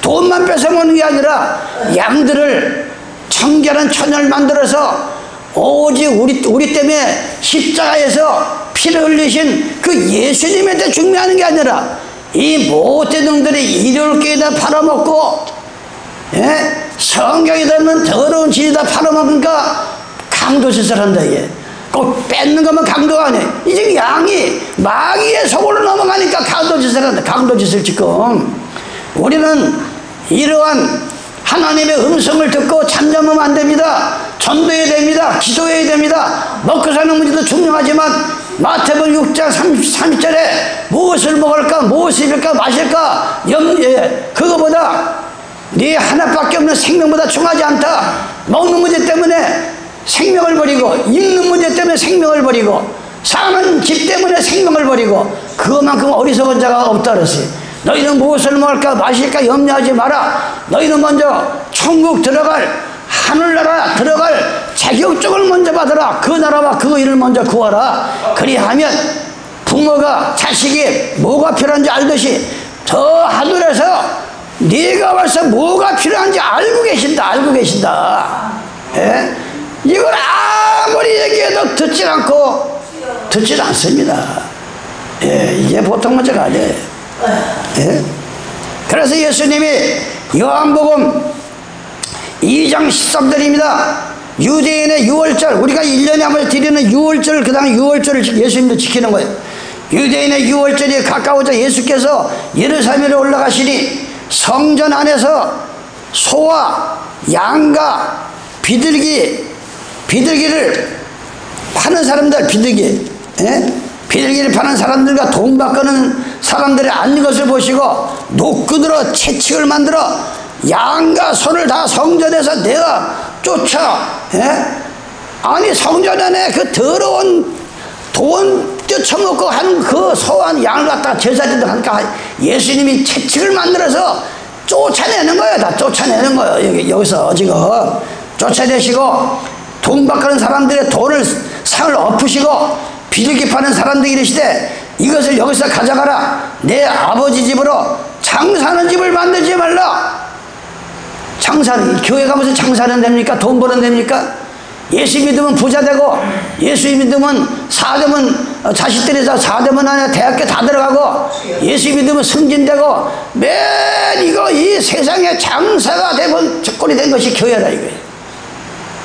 돈만 뺏어먹는 게 아니라 양들을 청결한 처녀를 만들어서 오직 우리 때문에 십자가에서 피를 흘리신 그 예수님에 대해 중요하는 게 아니라 이 못된 놈들이 이럴 게다 팔아먹고, 예? 성경에 들으면 더러운 진리다 팔아먹으니까 강도짓을 한다. 이게 꼭 뺏는 것만 강도가 아니에요. 이제 양이 마귀의 속으로 넘어가니까 강도짓을 한다. 강도짓을 지금 우리는 이러한 하나님의 음성을 듣고 잠잠하면 안 됩니다. 전도해야 됩니다. 기도해야 됩니다. 먹고 사는 문제도 중요하지만 마태복음 6장 30절에 무엇을 먹을까, 무엇을 입을까, 마실까, 그거보다 네 하나밖에 없는 생명보다 중요하지 않다. 먹는 문제 때문에 생명을 버리고, 입는 문제 때문에 생명을 버리고, 사는 집 때문에 생명을 버리고, 그것만큼 어리석은 자가 없다 그랬어요. 너희는 무엇을 먹을까 마실까 염려하지 마라. 너희는 먼저 천국 들어갈, 하늘나라 들어갈 자격증을 먼저 받아라. 그 나라와 그 일을 먼저 구하라. 그리하면 부모가 자식이 뭐가 필요한지 알듯이 저 하늘에서 네가 와서 뭐가 필요한지 알고 계신다. 알고 계신다. 예? 이걸 아무리 얘기해도 듣질 않습니다. 예, 이게 보통 문제가 아니에요. 예? 그래서 예수님이 요한복음 2장 13절입니다. 유대인의 유월절, 우리가 1년에 한 번 드리는 유월절, 그 다음에 유월절을 예수님도 지키는 거예요. 유대인의 유월절이 가까워져 예수께서 예루살렘에 올라가시니 성전 안에서 소와 양과 비둘기를 파는 사람들, 비둘기를 파는 사람들과 돈 바꾸는 사람들이 앉는 것을 보시고 노끈으로 채찍을 만들어 양과 소를 다 성전에서 내가 쫓아, 아니 성전 안에 그 더러운 돈 뜯어먹고 한 그 소와 양을 갖다가 제사지도 하니까 예수님이 채찍을 만들어서 쫓아내는 거예요. 다 쫓아내는 거예요. 여기서 지금 쫓아내시고 돈 바꾸는 사람들의 돈을 상을 엎으시고 비둘기 파는 사람들이 이르시되 이것을 여기서 가져가라. 내 아버지 집으로 장사하는 집을 만들지 말라. 장사는, 교회 가면서 장사는 됩니까? 돈 버는 됩니까? 예수 믿으면 부자 되고, 예수 믿으면 자식들이 다 4대문 안에 대학교 다 들어가고, 예수 믿으면 승진되고, 맨 이거 이 세상에 장사가 되면 조건이 된 것이 교회라 이거예요.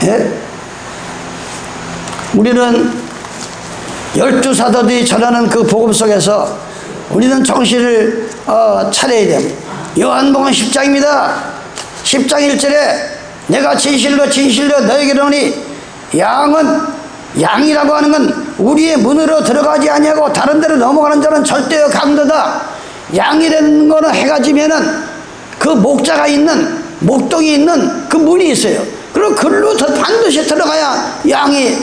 예? 우리는 12사도들이 전하는 그 복음 속에서 우리는 정신을 차려야 됩니다. 요한복음 10장입니다. 10장 1절에 내가 진실로 너에게 이르노니 양이라고 하는 건 우리의 문으로 들어가지 아니하고 다른 데로 넘어가는 자는 절대요 강도다. 양이라는 거는 해가 지면은 그 목자가 있는, 목동이 있는 그 문이 있어요. 그리고 글로 반드시 들어가야 양이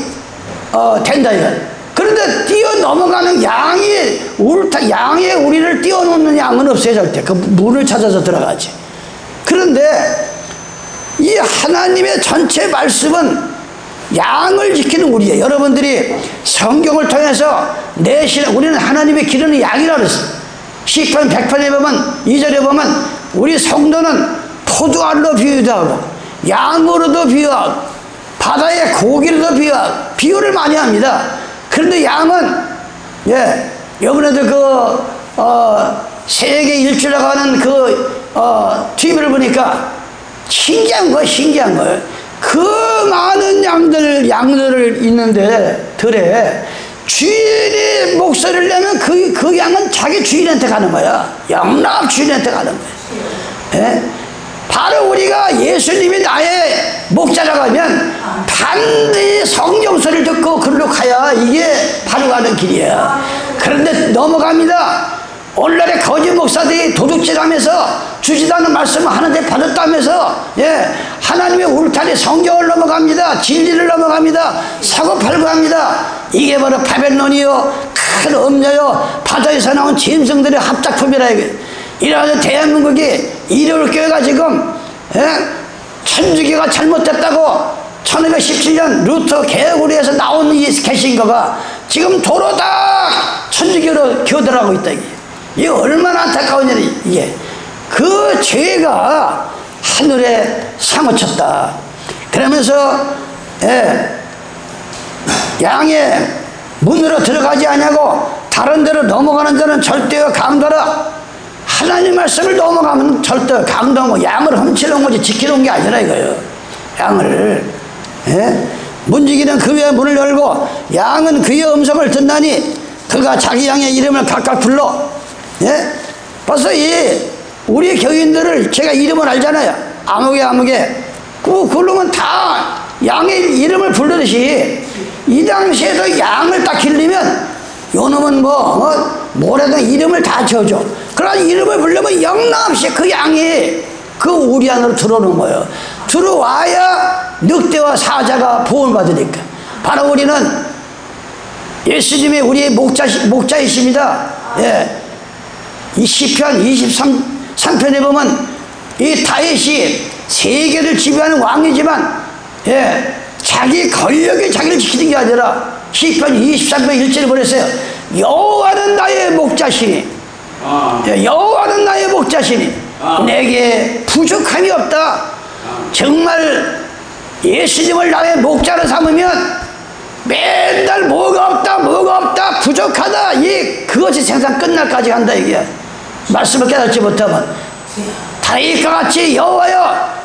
된다 이거예요. 그런데 뛰어넘어가는 양의 우리를 뛰어넘는 양은 없어요. 절대 그 문을 찾아서 들어가지. 그런데 이 하나님의 전체 말씀은 양을 지키는 우리예요. 여러분들이 성경을 통해서 우리는 하나님의 기르는 양이라고 그랬어요. 시편 100편에 보면 2절에 보면 우리 성도는 포도알로 비유하고 양으로도 비유하고 바다의 고기로도 비유하고 비유를 많이 합니다. 그런데 양은 이번에도 세계 일주라고 하는 TV를 보니까 신기한 거예요. 그 많은 양들을 있는데 들에 주인이 목소리를 내면 그 양은 자기 주인한테 가는 거야. 영납 주인한테 가는 거야. 바로 우리가 예수님이 나의 목자라고 하면 반드시 성경 소리를 듣고 그리로 가야 이게 바로 가는 길이야. 그런데 넘어갑니다. 오늘날의 거짓 목사들이 도둑질하면서 주지도 않는 말씀을 하는데 받았다면서 하나님의 울타리 성경을 넘어갑니다. 진리를 넘어갑니다. 사고팔고 합니다. 이게 바로 바벨론이요 큰 음녀요 바다에서 나온 짐승들의 합작품이라 이게. 이러한 대한민국이 일요일 교회가 지금 천주교가 잘못됐다고 1517년 루터 개구리에서 나온 이 개신교가 지금 도로 다 천주교로 교들하고 있다 이게 얼마나 안타까운 일이 이게 그 죄가 하늘에 사무쳤다. 그러면서 양의 문으로 들어가지 아니하고 다른 데로 넘어가는 자는 절대로 강도라. 하나님 말씀을 넘어가면 절대 강도하고 양을 훔치는 거지 지키는 게 아니라 이거예요. 양을 문지기는 그 외의 문을 열고 양은 그의 음성을 듣나니 그가 자기 양의 이름을 각각 불러. 벌써 우리 교인들을 제가 이름을 알잖아요. 아무개 그러면 다 양의 이름을 부르듯이 이 당시에도 양을 딱 기르면 요놈은 뭐라든 이름을 다 지어줘. 그러나 이름을 부르면 영락없이 그 양이 그 우리 안으로 들어오는 거예요. 들어와야 늑대와 사자가 보호를 받으니까. 바로 우리는 예수님이 우리의 목자이십니다. 이 시편 23편에 보면 이 다윗이 세계를 지배하는 왕이지만 자기 권력이 자기를 지키는 게 아니라 시편 23편 1절에 보냈어요. 여호와는 나의 목자시니 여호와는 나의 목자시니 내게 부족함이 없다. 정말 예수님을 나의 목자로 삼으면 맨날 뭐가 없다 부족하다 그것이 생산 끝날까지 간다 이게. 말씀을 깨닫지 못하면 다윗과 같이 여호와가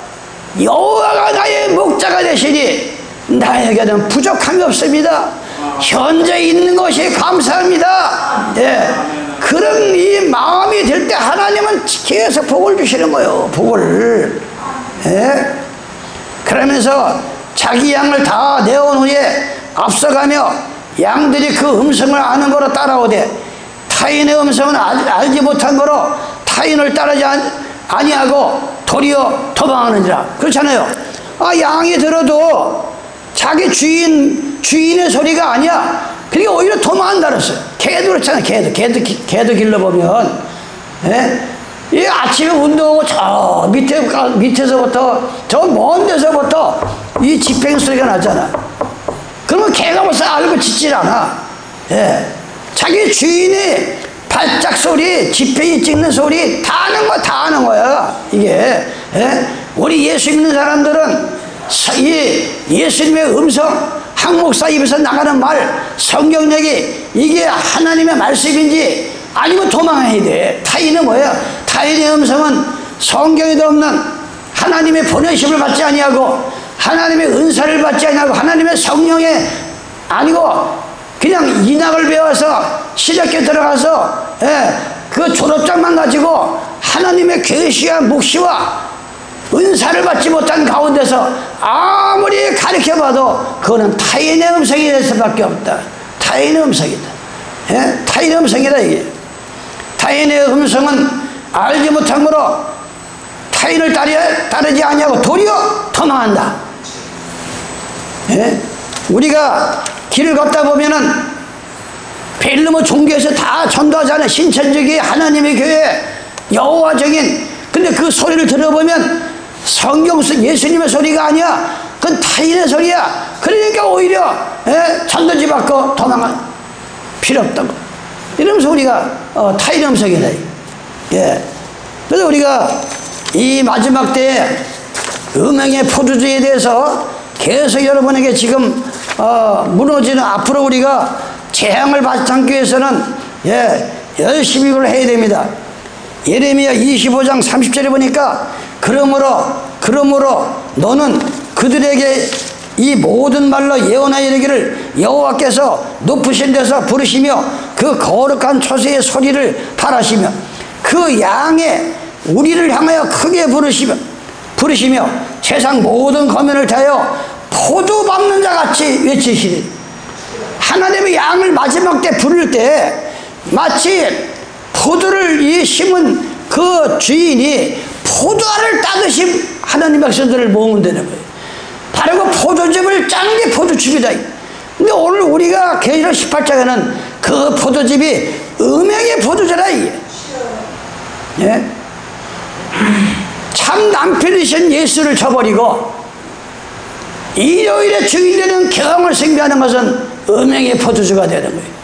나의 목자가 되시니 나에게는 부족함이 없습니다. 현재 있는 것이 감사합니다. 그런 이 마음이 들 때 하나님은 계속 복을 주시는 거예요. 복을. 그러면서 자기 양을 다 내온 후에 앞서가며 양들이 그 음성을 아는 거로 따라오되 타인의 음성은 알지 못한 거로 타인을 따르지 아니하고 도리어 도망하느니라. 그렇잖아요. 양이 들어도 자기 주인의 소리가 아니야. 그러니까 오히려 도망한다 그랬어요. 개도 그렇잖아요. 개도 길러보면 이 아침에 운동하고 저 밑에서부터 저 먼 데서부터 이 지팽 소리가 나잖아. 그러면 개가 벌써 알고 짖질 않아. 자기 주인이 발작 소리, 지팽이 찍는 소리 다 아는 거야. 이게 우리 예수 믿는 사람들은 이 예수님의 음성, 한 목사 입에서 나가는 말, 성경력이 이게 하나님의 말씀인지 아니면 도망해야 돼. 타인은 뭐야? 타인의 음성은 성경에도 없는 하나님의 보내심을 받지 아니하고 하나님의 은사를 받지 아니하고 하나님의 성령에 아니고 그냥 인학을 배워서 시작에 들어가서 그 졸업장만 가지고 하나님의 계시와 묵시와 은사를 받지 못한 가운데서 아무리 가르쳐봐도 그거는 타인의 음성이 될 수밖에 없다. 타인의 음성이다. 타인의 음성이다 이게. 타인의 음성은 알지 못한 거로 타인을 따르지 아니하고 도리어 도망한다. 우리가 길을 걷다 보면은 벨르모 종교에서 다 전도하잖아요. 신천지교회, 하나님의 교회, 여호와적인. 근데 그 소리를 들어보면 예수님의 소리가 아니야. 그건 타인의 소리야. 그러니까 오히려 전도지 받고 도망할 필요 없다고. 이러면서 우리가 타인의 음성이다. 그래서 우리가 이 마지막 때에 음행의 포도주에 대해서 계속 여러분에게 지금 무너지는 앞으로 우리가 재앙을 받지 않기 위해서는 열심히 그걸 해야 됩니다. 예레미야 25장 30절에 보니까 그러므로 너는 그들에게 이 모든 말로 예언하여 이르기를 여호와께서 높으신 데서 부르시며 그 거룩한 초세의 소리를 발하시며 그 양의 우리를 향하여 크게 부르시며 세상 모든 거민을 다하여 포도 밟는 자 같이 외치시리. 하나님의 양을 마지막 때 부를 때 마치 포도를 심은 그 주인이 포도알을 따듯이 하나님 백성들을 모으면 되는 거예요. 바로 그 포도즙을 짠 게 포도즙이다. 근데 오늘 우리가 계시록 18장에는 그 포도즙이 음행의 포도주라 이게. 참 남편이신 예수를 저버리고 일요일에 주일에는 경을 숭배하는 것은 음행의 포도주가 되는 거예요.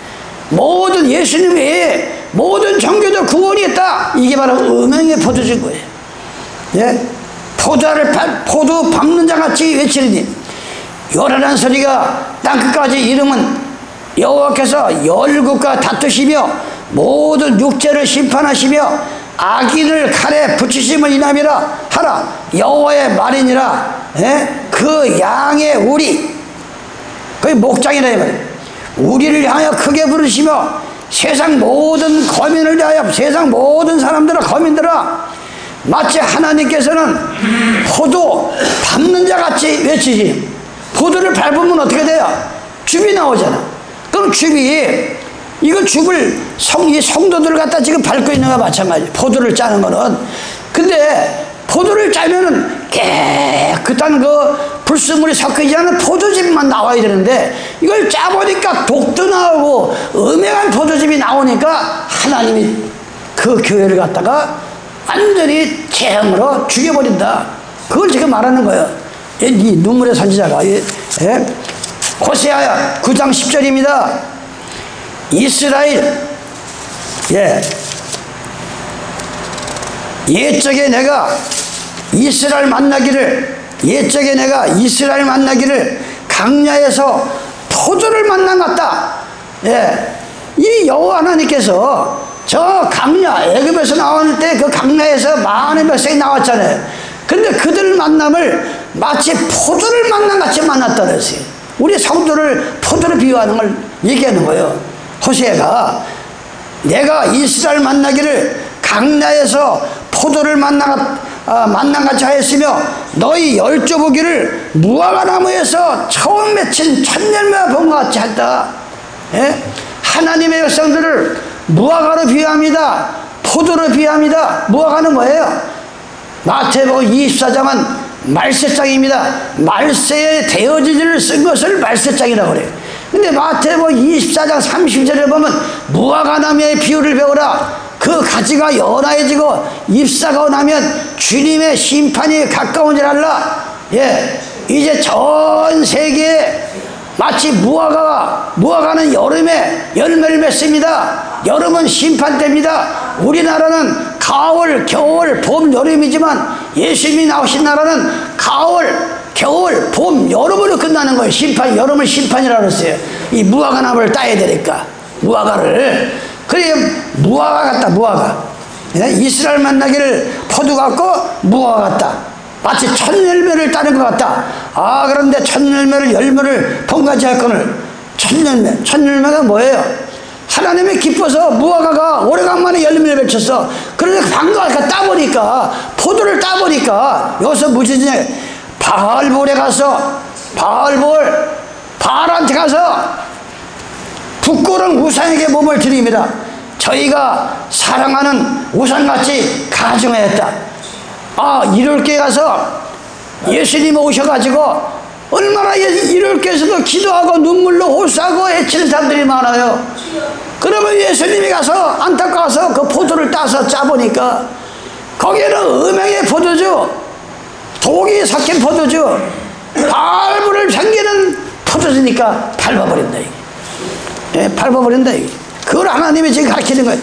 모든 예수님 외에 모든 종교도 구원이 있다. 이게 바로 음행의 포도주인 거예요. 포도 밟는 자같이 외치리니 요란한 소리가 땅끝까지 이르면 여호와께서 열국과 다투시며 모든 육체를 심판하시며 악인을 칼에 붙이심을 인함이라 하라. 여호와의 말이니라. 그 양의 우리, 그게 목장이라 이 말이에요. 우리를 향하여 크게 부르시며 세상 모든 거민을 위하여, 세상 모든 사람들아, 거민들아, 마치 하나님께서는 포도 밟는 자같이 외치지. 포도를 밟으면 어떻게 돼요? 줍이 나오잖아. 그럼 줍이, 이거 줍을 이 성도들을 갖다 지금 밟고 있는 거와 마찬가지. 포도를 짜는 거는. 근데 포도를 짜면은 깨끗한 그 불순물이 섞이지 않은 포도즙만 나와야 되는데, 이걸 짜보니까 독도 나오고 음행한 포도즙이 나오니까 하나님이 그 교회를 갖다가 완전히 재앙으로 죽여버린다. 그걸 지금 말하는 거예요. 이 눈물의 선지자가. 호세아 9장 10절입니다. 이스라엘, 옛적에 내가 이스라엘 만나기를 강야에서 포도를 만난 것 같다. 이 여호와 하나님께서 저 강야, 애굽에서 나올 때 그 강야에서 많은 백성이 나왔잖아요. 근데 그들 만남을 마치 포도를 만난 같이 만났다 그랬어요. 우리 성도를 포도로 비유하는 걸 얘기하는 거예요. 호세아가 내가 이스라엘 만나기를 강야에서 포도를 만난같이 하였으며 너희 열조보기를 무화과 나무에서 처음 맺힌 첫열매와 본 것 같이 했다. 하나님의 백성들을 무화과로 비유합니다. 포도로 비유합니다. 무화과는 뭐예요? 마태복음 24장은 말세장입니다. 말세의 대어지지를 쓴 것을 말세장이라고 그래요. 근데 마태복음 24장 30절에 보면 무화과 나무의 비유를 배우라. 그 가지가 연하해지고 잎사가 나면 주님의 심판이 가까운 줄 알라. 이제 전 세계에 마치 무화과는 여름에 열매를 맺습니다. 여름은 심판 때입니다. 우리나라는 가을, 겨울, 봄, 여름이지만 예수님이 나오신 나라는 가을, 겨울, 봄, 여름으로 끝나는 거예요. 여름을 심판이라고 그랬어요. 이 무화과 나무를 따야 되니까. 무화과를. 그래, 무화과 같다, 무화과. 이스라엘 만나기를 포도 같고 무화과 같다. 마치 첫 열매를 따는 것 같다. 그런데 첫 열매를 열매를 번가지 할 거는 첫 열매가 뭐예요? 하나님이 기뻐서 무화과가 오래간만에 열매를 맺혔어. 그런데 반가워서 따보니까, 포도를 따보니까 여기서 무지진에 바알볼에 가서 바알한테 가서 부끄러운 우상에게 몸을 드립니다. 저희가 사랑하는 우상같이 가증하였다. 이럴 게 가서 예수님 오셔가지고 얼마나 이럴 게서도 기도하고 눈물로 호소하고 애치는 사람들이 많아요. 그러면 예수님이 가서 안타까워서 그 포도를 따서 짜보니까 거기에는 음행의 포도주, 독이 섞인 포도주, 발부를 생기는 포도주니까 밟아버린다. 밟아버린다. 그걸 하나님이 지금 가르치는 거예요.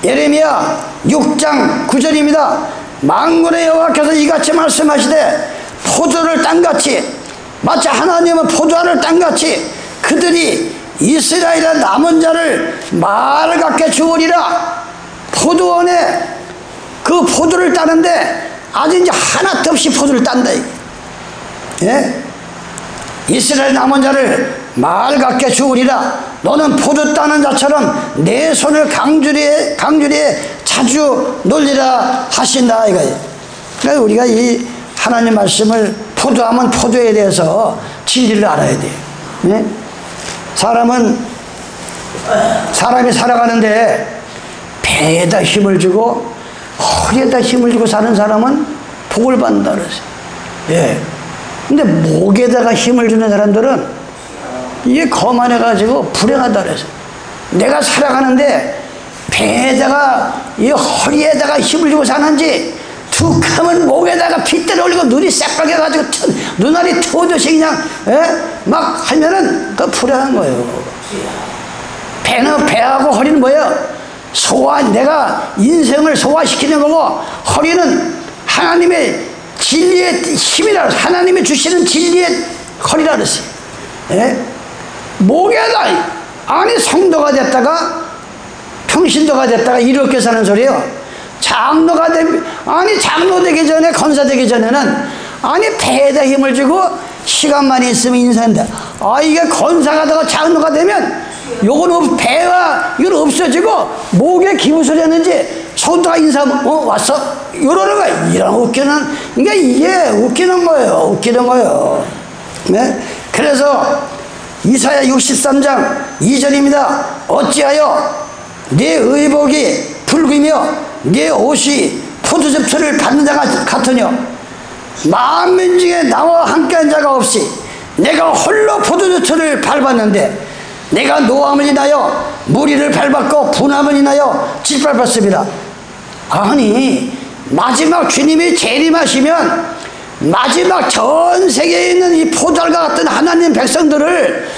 예레미야 6장 9절입니다. 만군의 여호와께서 이같이 말씀하시되 포도를 딴같이, 마치 하나님은 포도알을 딴같이 그들이 이스라엘의 남은 자를 말 같게 주으리라. 포도원에 그 포도를 따는데 아주 이제 하나도 없이 포도를 딴다. 이스라엘 남은 자를 말 같게 주으리라. 너는 포도 따는 자처럼 내 손을 강주리에 자주 놀리라 하신다 이거예요. 그러니까 우리가 이 하나님 말씀을 포도하면 포도에 대해서 진리를 알아야 돼요. 사람이 살아가는데 배에다 힘을 주고 허리에다 힘을 주고 사는 사람은 복을 받는다 그랬어요. 근데 목에다가 힘을 주는 사람들은 이게 거만해가지고 불행하다 그래서, 내가 살아가는데 배에다가 이 허리에다가 힘을 주고 사는지 툭하면 목에다가 핏대를 올리고 눈이 새빨개가지고 눈알이 터듯이 그냥 막 하면은 그 불행한 거예요. 배하고 허리는 뭐예요? 내가 인생을 소화시키는 거고, 허리는 하나님의 진리의 힘이라 그랬어요. 하나님이 주시는 진리의 허리라 그랬어요. 예? 목에다, 아니 성도가 됐다가 평신도가 됐다가 이렇게 사는 소리예요. 장로가 아니 장로 되기 전에, 권사 되기 전에는 아니 배에다 힘을 주고 시간만 있으면 인사한다. 아, 이게 권사가 되고 장로가 되면 요건 배와 이건 없어지고 목에 기부소리 했는지 성도가 인사하면 왔어? 이러는 거야. 이런 웃기는, 그러니까 이게 웃기는 거예요. 웃기는 거예요. 네? 그래서 이사야 63장 2절입니다. 어찌하여 네 의복이 붉으며 네 옷이 포도즙틀을 받는 자가 같으뇨. 만민 중에 나와 함께한 자가 없이 내가 홀로 포도즙틀을 밟았는데 내가 노함을 인하여 무리를 밟았고 분함을 인하여 짓밟았습니다. 아니 마지막 주님이 재림하시면 마지막 전 세계에 있는 이 포도알과 같은 하나님 백성들을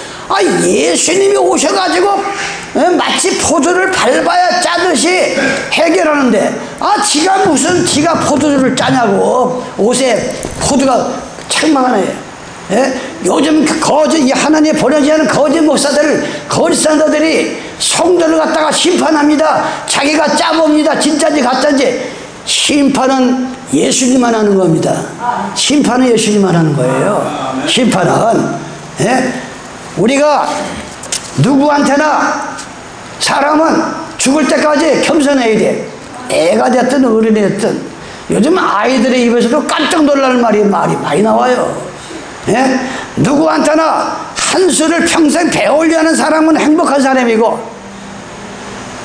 예수님이 오셔가지고 마치 포도를 밟아야 짜듯이 해결하는데 지가 포도주를 짜냐고. 옷에 포도가 책망하네. 요즘 이 하나님 보내지 않은 거짓 목사들, 거짓 산사들이 성도를 갖다가 심판합니다. 자기가 짜봅니다. 진짜인지 가짜인지. 심판은 예수님만 하는 겁니다. 심판은 예수님만 하는 거예요. 심판은. 우리가 누구한테나 사람은 죽을 때까지 겸손해야 돼. 애가 됐든 어른이 됐든. 요즘 아이들의 입에서도 깜짝 놀랄 말이 많이 나와요. 누구한테나 한 수를 평생 배우려 하는 사람은 행복한 사람이고,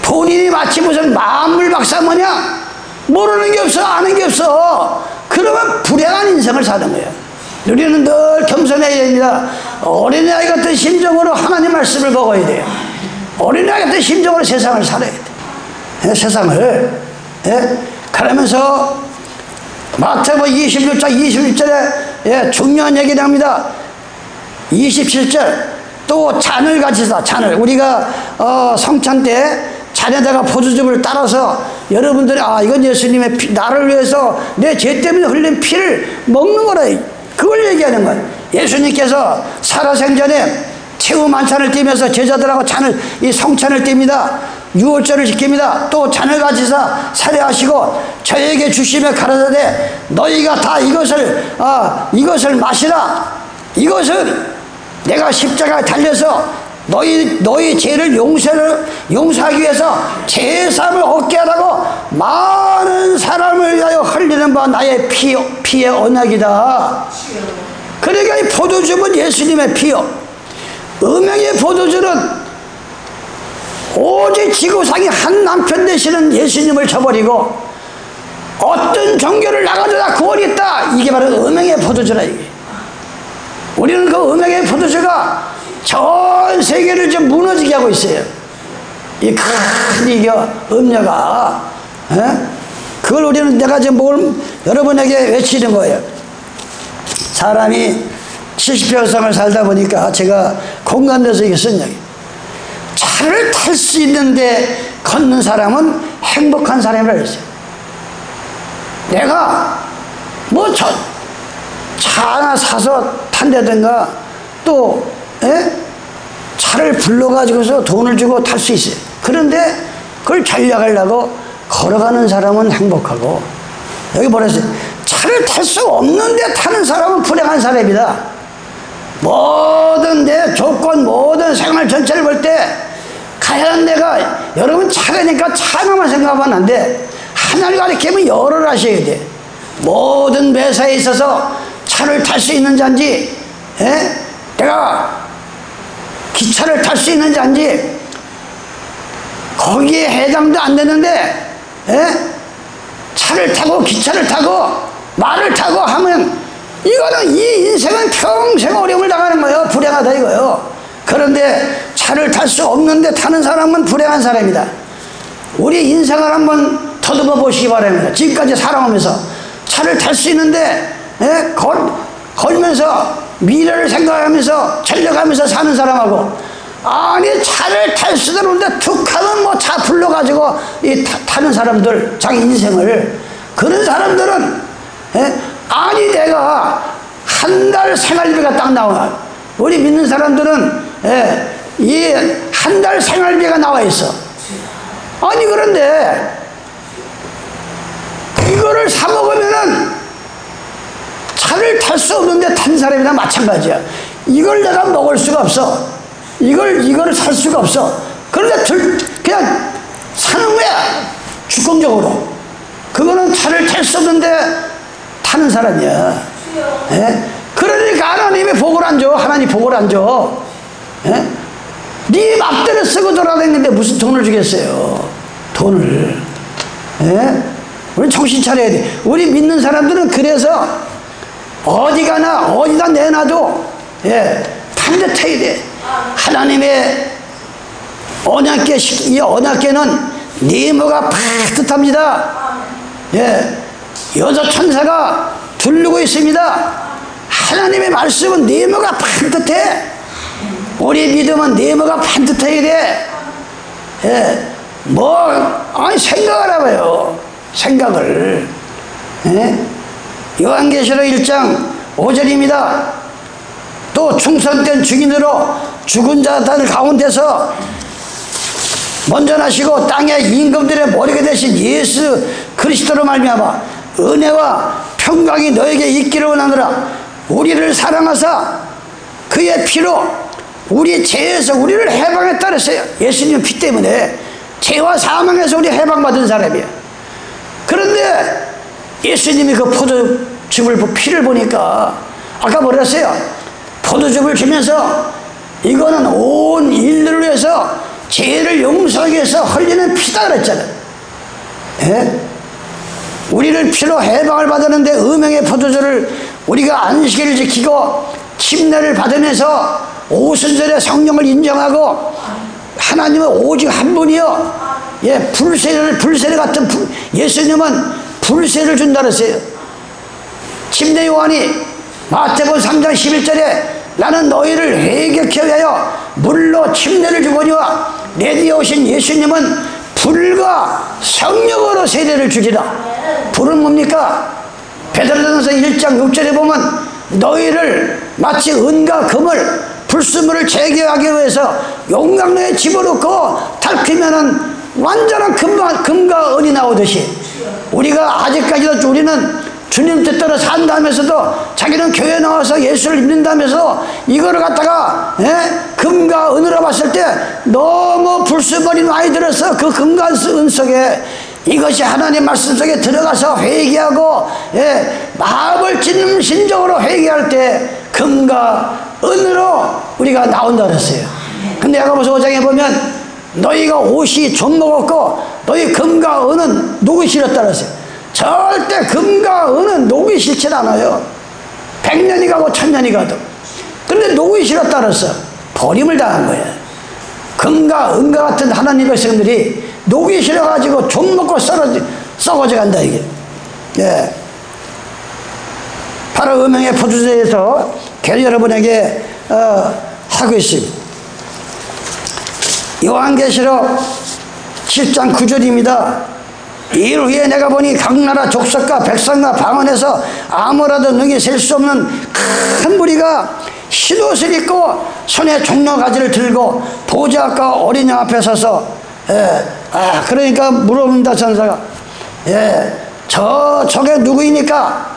본인이 마치 무슨 만물 박사 뭐냐 모르는 게 없어, 아는 게 없어. 그러면 불행한 인생을 사는 거예요. 우리는 늘 겸손해야 됩니다. 어린아이 같은 심정으로 하나님 말씀을 먹어야 돼요. 어린아이 같은 심정으로 세상을 살아야 돼요. 세상을. 그러면서 마태복음 26장 26절에 중요한 얘기를 합니다. 27절 또 잔을 가지사. 잔을 우리가 성찬 때 잔에다가 포도즙을 따라서 여러분들이 이건 예수님의 피, 나를 위해서 내 죄 때문에 흘린 피를 먹는 거라. 그걸 얘기하는 거예요. 예수님께서 살아생전에 최후 만찬을 띠면서 제자들하고 이 성찬을 띱니다. 유월절을 지킵니다. 또 잔을 가지사 살해하시고 저에게 주시며 가라사대 너희가 다 이것을 마시라. 이것은 내가 십자가에 달려서 너희 죄를 용서하기 위해서 죄사함을 얻게 하라고 많은 사람을 위하여 흘리는 바 나의 피의 언약이다. 그러니까 이 포도즙은 예수님의 피요. 음행의 포도주는 오직 지구상의 한 남편 되시는 예수님을 저버리고 어떤 종교를 나가도 다 구원이 있다. 이게 바로 음행의 포도주라. 이게. 우리는 그 음행의 포도주가 전 세계를 좀 무너지게 하고 있어요. 이 큰 이겨 음녀가. 그걸 우리는 내가 지금 여러분에게 외치는 거예요. 사람이 70평생을 살다 보니까 제가 공감돼서 이게 쓴 얘기. 차를 탈 수 있는데 걷는 사람은 행복한 사람이라고 했어요. 내가 차 하나 사서 탄다든가 또 차를 불러가지고서 돈을 주고 탈 수 있어요. 그런데 그걸 전략하려고 걸어가는 사람은 행복하고, 여기 보냈어요. 차를 탈 수 없는데 타는 사람은 불행한 사람이다. 모든 내 조건, 모든 생활 전체를 볼 때 가야 하는 데가, 여러분 차가니까 차 하나만 생각하면 안 돼. 하나를 가리키면 열을 하셔야 돼. 모든 매사에 있어서 차를 탈 수 있는 자인지, 내가 기차를 탈 수 있는 자인지 거기에 해당도 안 되는데 차를 타고 기차를 타고 말을 타고 하면 이거는 이 인생은 평생 어려움을 당하는 거예요. 불행하다 이거요. 그런데 차를 탈 수 없는데 타는 사람은 불행한 사람이다. 우리 인생을 한번 더듬어 보시기 바랍니다. 지금까지 살아오면서 차를 탈 수 있는데 걸면서 미래를 생각하면서 전력하면서 사는 사람하고, 아니 차를 탈 수도 없는데 툭 하면 차 불러가지고 타는 사람들, 자기 인생을, 그런 사람들은 아니 내가 한 달 생활비가 딱 나와. 우리 믿는 사람들은 이 한 달 생활비가 나와 있어. 아니 그런데 이거를 사 먹으면은 차를 탈 수 없는데 탄 사람이나 마찬가지야. 이걸 내가 먹을 수가 없어. 이걸 살 수가 없어. 그런데 그냥 사는 거야. 주권적으로. 그거는 차를 탈 수 없는데 타는 사람이야. 그러니까 하나님이 복을 안 줘. 하나님 복을 안 줘. 네 맘대로 쓰고 돌아다니는데 무슨 돈을 주겠어요. 돈을. 우리 정신 차려야 돼. 우리 믿는 사람들은 그래서 어디 가나 어디다 내놔도 반듯해야 돼. 하나님의 언약궤, 이 언약궤는 네모가 반듯합니다. 여섯 천사가 두르고 있습니다. 하나님의 말씀은 네모가 반듯해. 우리 믿음은 네모가 반듯해야 돼. 아니 생각을 해봐요. 생각을. 요한계시록 1장 5절입니다. 또 충성된 증인으로 죽은 자들 가운데서 먼저 나시고 땅의 임금들의 머리가 되신 예수 그리스도로 말미암아 은혜와 평강이 너에게 있기를 원하노라. 우리를 사랑하사 그의 피로 우리 죄에서 우리를 해방했다 그랬어요. 예수님 피 때문에 죄와 사망에서 우리 해방받은 사람이에요. 그런데 예수님이 그 포도즙을 피를 보니까 아까 뭐라 했어요? 포도즙을 주면서 이거는 온 인류를 위해서 죄를 용서하기 위해서 흘리는 피다 그랬잖아요. 우리를 피로 해방을 받았는데 음행의 포도주를 우리가 안식일을 지키고 침례를 받으면서 오순절에 성령을 인정하고 하나님은 오직 한 분이요. 불세례 같은 예수님은 불세를 준다 그랬어요. 침례 요한이 마태복음 3장 11절에 나는 너희를 회개케 하여 물로 침례를 주거니와 내 뒤에 오신 예수님은 불과 성령으로 세례를 주리라. 불은 뭡니까? 베드로전서 1장 6절에 보면 너희를 마치 은과 금을 불순물을 제거하기 위해서 용광로에 집어넣고 달피면은 완전한 금과 은이 나오듯이 우리가 아직까지도 우리는 주님 뜻대로 산다면서도 자기는 교회 나와서 예수를 믿는다면서 이거를 갖다가 금과 은으로 봤을 때 너무 불순물이 많이 들어서 그 금과 은 속에 이것이 하나님 말씀 속에 들어가서 회개하고 마음을 진심적으로 회개할 때 금과 은으로 우리가 나온다 그랬어요. 근데 야고보서 5장에 보면 너희가 옷이 좀 먹었고 너희 금과 은은 녹이 싫었다 그랬어요. 절대 금과 은은 녹이 싫진 않아요. 100년이 가고 1000년이 가도. 근데 녹이 싫었다 그랬어. 버림을 당한 거예요. 금과 은과 같은 하나님의 백성들이 녹이 싫어가지고 좀 먹고 썩어져 간다 이게. 바로 음행의 포도주에서 계속 여러분에게 하고 있습니다. 요한계시록 7장 9절입니다. 일 후에 내가 보니 각 나라 족속과 백성과 방언에서 아무라도 능히 셀 수 없는 큰 무리가 흰옷을 입고 손에 종려가지를 들고 보좌과 어린 양 앞에 서서 그러니까 물어봅니다. 천사가 저게 누구이니까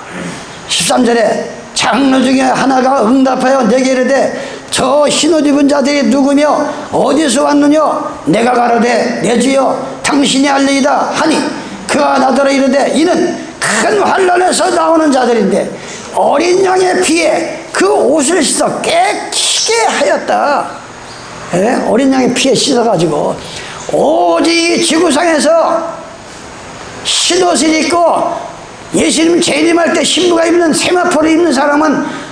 13절에 장로 중에 하나가 응답하여 내게 이르되 저 흰옷 입은 자들이 누구며 어디서 왔느냐? 내가 가로되 내 주여 당신이 알리이다 하니 그가 나더러 이르되 이는 큰 환난에서 나오는 자들인데 어린 양의 피에 그 옷을 씻어 깨끗게 하였다. 어린 양의 피에 씻어가지고 오직 지구상에서 흰옷을 입고 예수님 재림할 때 신부가 입는 세마포를 입는 사람은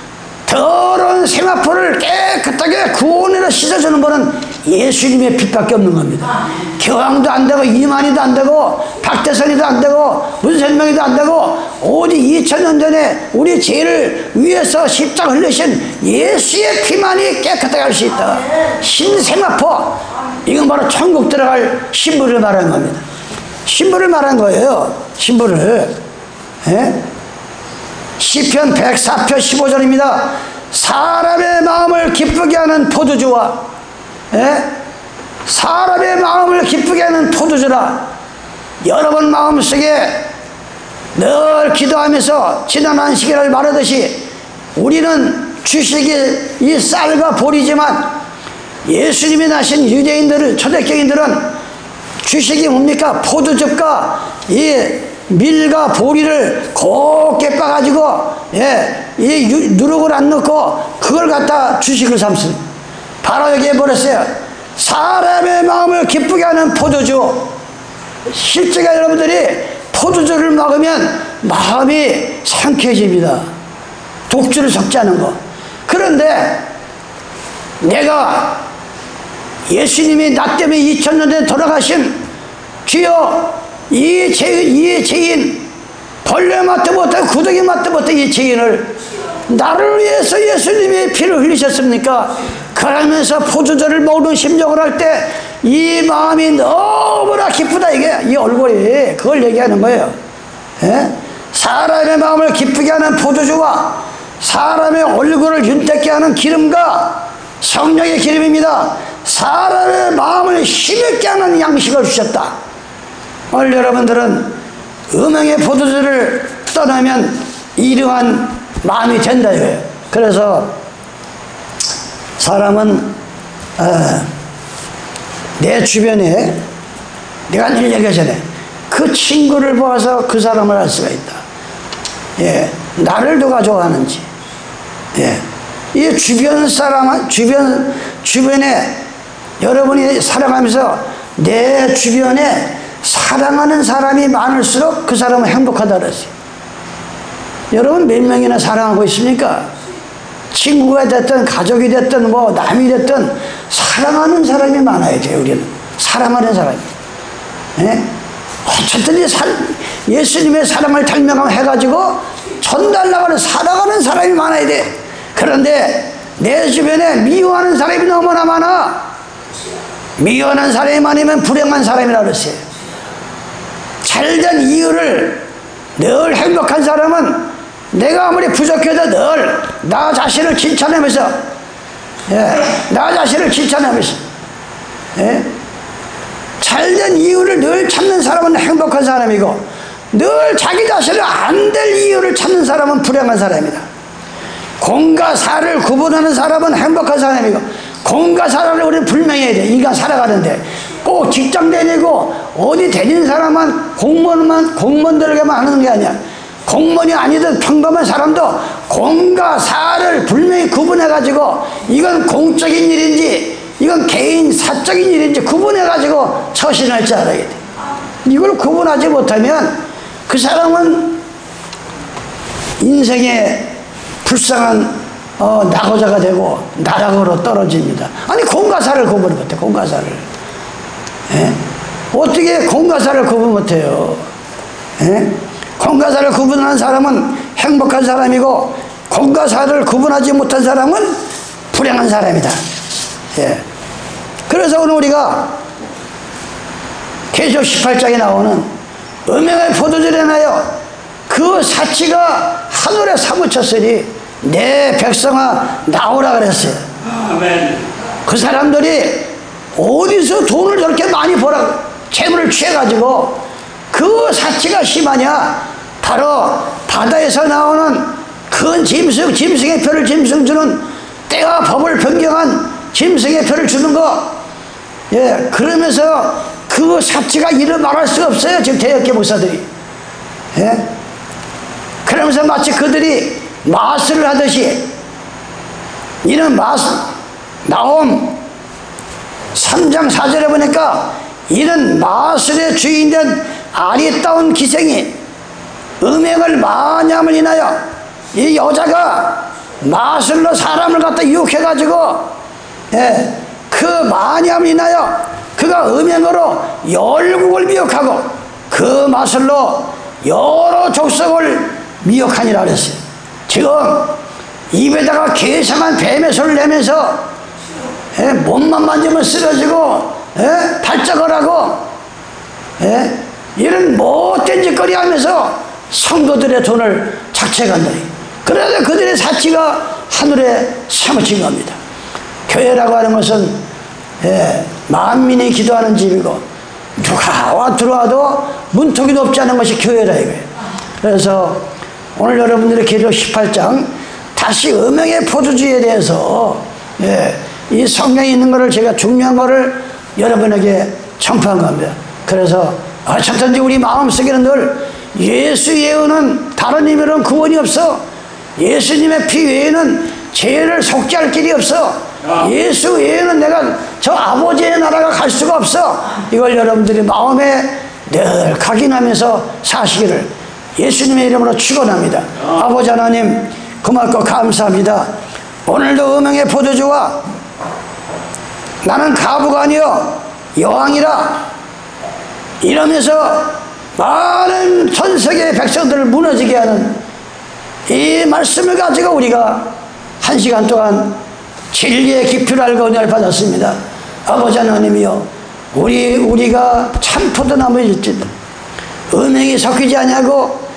더러운 세마포를 깨끗하게 구원으로 씻어주는 분은 예수님의 빛밖에 없는 겁니다. 교황도 안 되고 이만희도 안 되고 박대선이도 안 되고 문선명이도 안 되고 오직 2000년 전에 우리 죄를 위해서 십자가 흘리신 예수의 피만이 깨끗하게 할 수 있다. 신세마포, 이건 바로 천국 들어갈 신부를 말하는 겁니다. 신부를 말한 거예요. 신부를. 시편 104편 15절입니다. 사람의 마음을 기쁘게 하는 포도주와 사람의 마음을 기쁘게 하는 포도주라. 여러분 마음속에 늘 기도하면서 지난 한 시기를 말하듯이 우리는 주식이 이 쌀과 보리지만 예수님이 나신 유대인들은, 초대교인들은 주식이 뭡니까? 포도즙과 이 밀과 보리를 곱게 빻아가지고 이 누룩을 안 넣고 그걸 갖다 주식을 삼습니다. 바로 여기에 버렸어요. 사람의 마음을 기쁘게 하는 포도주. 실제가 여러분들이 포도주를 먹으면 마음이 상쾌해집니다. 독주를 섞지 않은 거. 그런데 내가 예수님이 나 때문에 2000년 전에 돌아가신 주여 이 죄인 벌레 맡도 못하고 구더기 맡도 못한 이 죄인을 나를 위해서 예수님이 피를 흘리셨습니까? 그러면서 포도주를 먹는 심정을 할 때 이 마음이 너무나 기쁘다. 이게 이 얼굴이 그걸 얘기하는 거예요. 사람의 마음을 기쁘게 하는 포도주와 사람의 얼굴을 윤택게 하는 기름과 성령의 기름입니다. 사람의 마음을 힘있게 하는 양식을 주셨다. 오늘 여러분들은 음행의 포도주를 떠나면 이러한 마음이 된다 이거예요. 그래서 사람은 내 주변에 내가 늘 얘기하잖아요. 그 친구를 보아서 그 사람을 알 수가 있다. 나를 누가 좋아하는지. 이 주변 사람, 주변에 여러분이 살아가면서 내 주변에 사랑하는 사람이 많을수록 그 사람은 행복하다 그랬어요. 여러분 몇 명이나 사랑하고 있습니까? 친구가 됐든 가족이 됐든 뭐 남이 됐든 사랑하는 사람이 많아야 돼요. 우리는 사랑하는 사람이. 어쨌든 예수님의 사랑을 달명해가지고 전달나가는 사랑하는 사람이 많아야 돼. 그런데 내 주변에 미워하는 사람이 너무나 많아. 미워하는 사람이 많으면 불행한 사람이라고 그랬어요. 잘된 이유를 늘 행복한 사람은 내가 아무리 부족해도 늘 나 자신을 칭찬하면서 나 자신을 칭찬하면서 잘된 이유를 늘 찾는 사람은 행복한 사람이고 늘 자기 자신을 안 될 이유를 찾는 사람은 불행한 사람이다. 공과 사를 구분하는 사람은 행복한 사람이고 공과 사를 우리는 분명해야 돼. 인간 살아가는데 꼭 직장 다니고 어디 다니는 사람만 공무원들에게만 하는 게 아니야. 공무원이 아니든 평범한 사람도 공과 사를 분명히 구분해가지고 이건 공적인 일인지 이건 개인 사적인 일인지 구분해가지고 처신할 줄 알아야 돼. 이걸 구분하지 못하면 그 사람은 인생에 불쌍한 낙오자가 되고 나락으로 떨어집니다. 아니 공과 사를 구분 못해. 공과 사를 어떻게 공과 사를 구분 못해요? 공과 사를 구분하는 사람은 행복한 사람이고 공과 사를 구분하지 못한 사람은 불행한 사람이다. 그래서 오늘 우리가 계시록 18장에 나오는 음행의 포도주를 인하여 그 사치가 하늘에 사무쳤으니 내 백성아 나오라 그랬어요. 아멘. 그 사람들이 어디서 돈을 저렇게 많이 벌어 재물을 취해가지고 그 사치가 심하냐? 바로 바다에서 나오는 큰 짐승의 표를 짐승주는 때와 법을 변경한 짐승의 표를 주는 거. 그러면서 그 사치가 이를 말할 수가 없어요. 지금 대역계 목사들이. 그러면서 마치 그들이 마술을 하듯이 이는 나옴 3장 4절에 보니까 이는 마술의 주인된 아리따운 기생이 음행을 많이 함을 인하여 이 여자가 마술로 사람을 갖다 유혹해가지고 그 많이 함을 인하여 그가 음행으로 열국을 미혹하고 그 마술로 여러 족속을 미혹하니라 그랬어요. 지금 입에다가 괴상한 뱀의 소리를 내면서 몸만 만지면 쓰러지고 발작을 하고 이런 못된 짓거리 하면서 성도들의 돈을 착취해간다. 그래서 그들의 사치가 하늘에 사무친 겁니다. 교회라고 하는 것은 만민이 기도하는 집이고 누가 들어와도 문턱이 높지 않은 것이 교회라 이거예요. 그래서 오늘 여러분들의 계시록 18장 다시 음행의 포도주에 대해서 이 성경에 있는 것을 제가 중요한 것을 여러분에게 전파한 겁니다. 그래서 어쨌든지 우리 마음속에는 늘 예수 외에는 다른 이면은 구원이 없어. 예수님의 피 외에는 죄를 속죄할 길이 없어. 예수 외에는 내가 저 아버지의 나라가 갈 수가 없어. 이걸 여러분들이 마음에 늘 각인하면서 사시기를 예수님의 이름으로 축원합니다. 아버지 하나님 고맙고 감사합니다. 오늘도 음행의 포도주와 나는 가부가 아니여 여왕이라 이러면서 많은 전 세계의 백성들을 무너지게 하는 이 말씀을 가지고 우리가 1시간 동안 진리의 깊이를 알고 은혜를 받았습니다. 아버지 하나님이여 우리가 참 포도나무일지도 음행이 섞이지 아니하고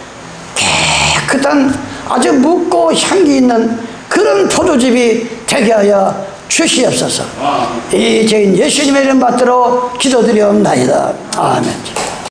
깨끗한 아주 묵고 향기 있는 그런 포도즙이 되게 하여 주시옵소서. 이 죄인 예수님의 이름 받들어 기도드리옵나이다. 아멘.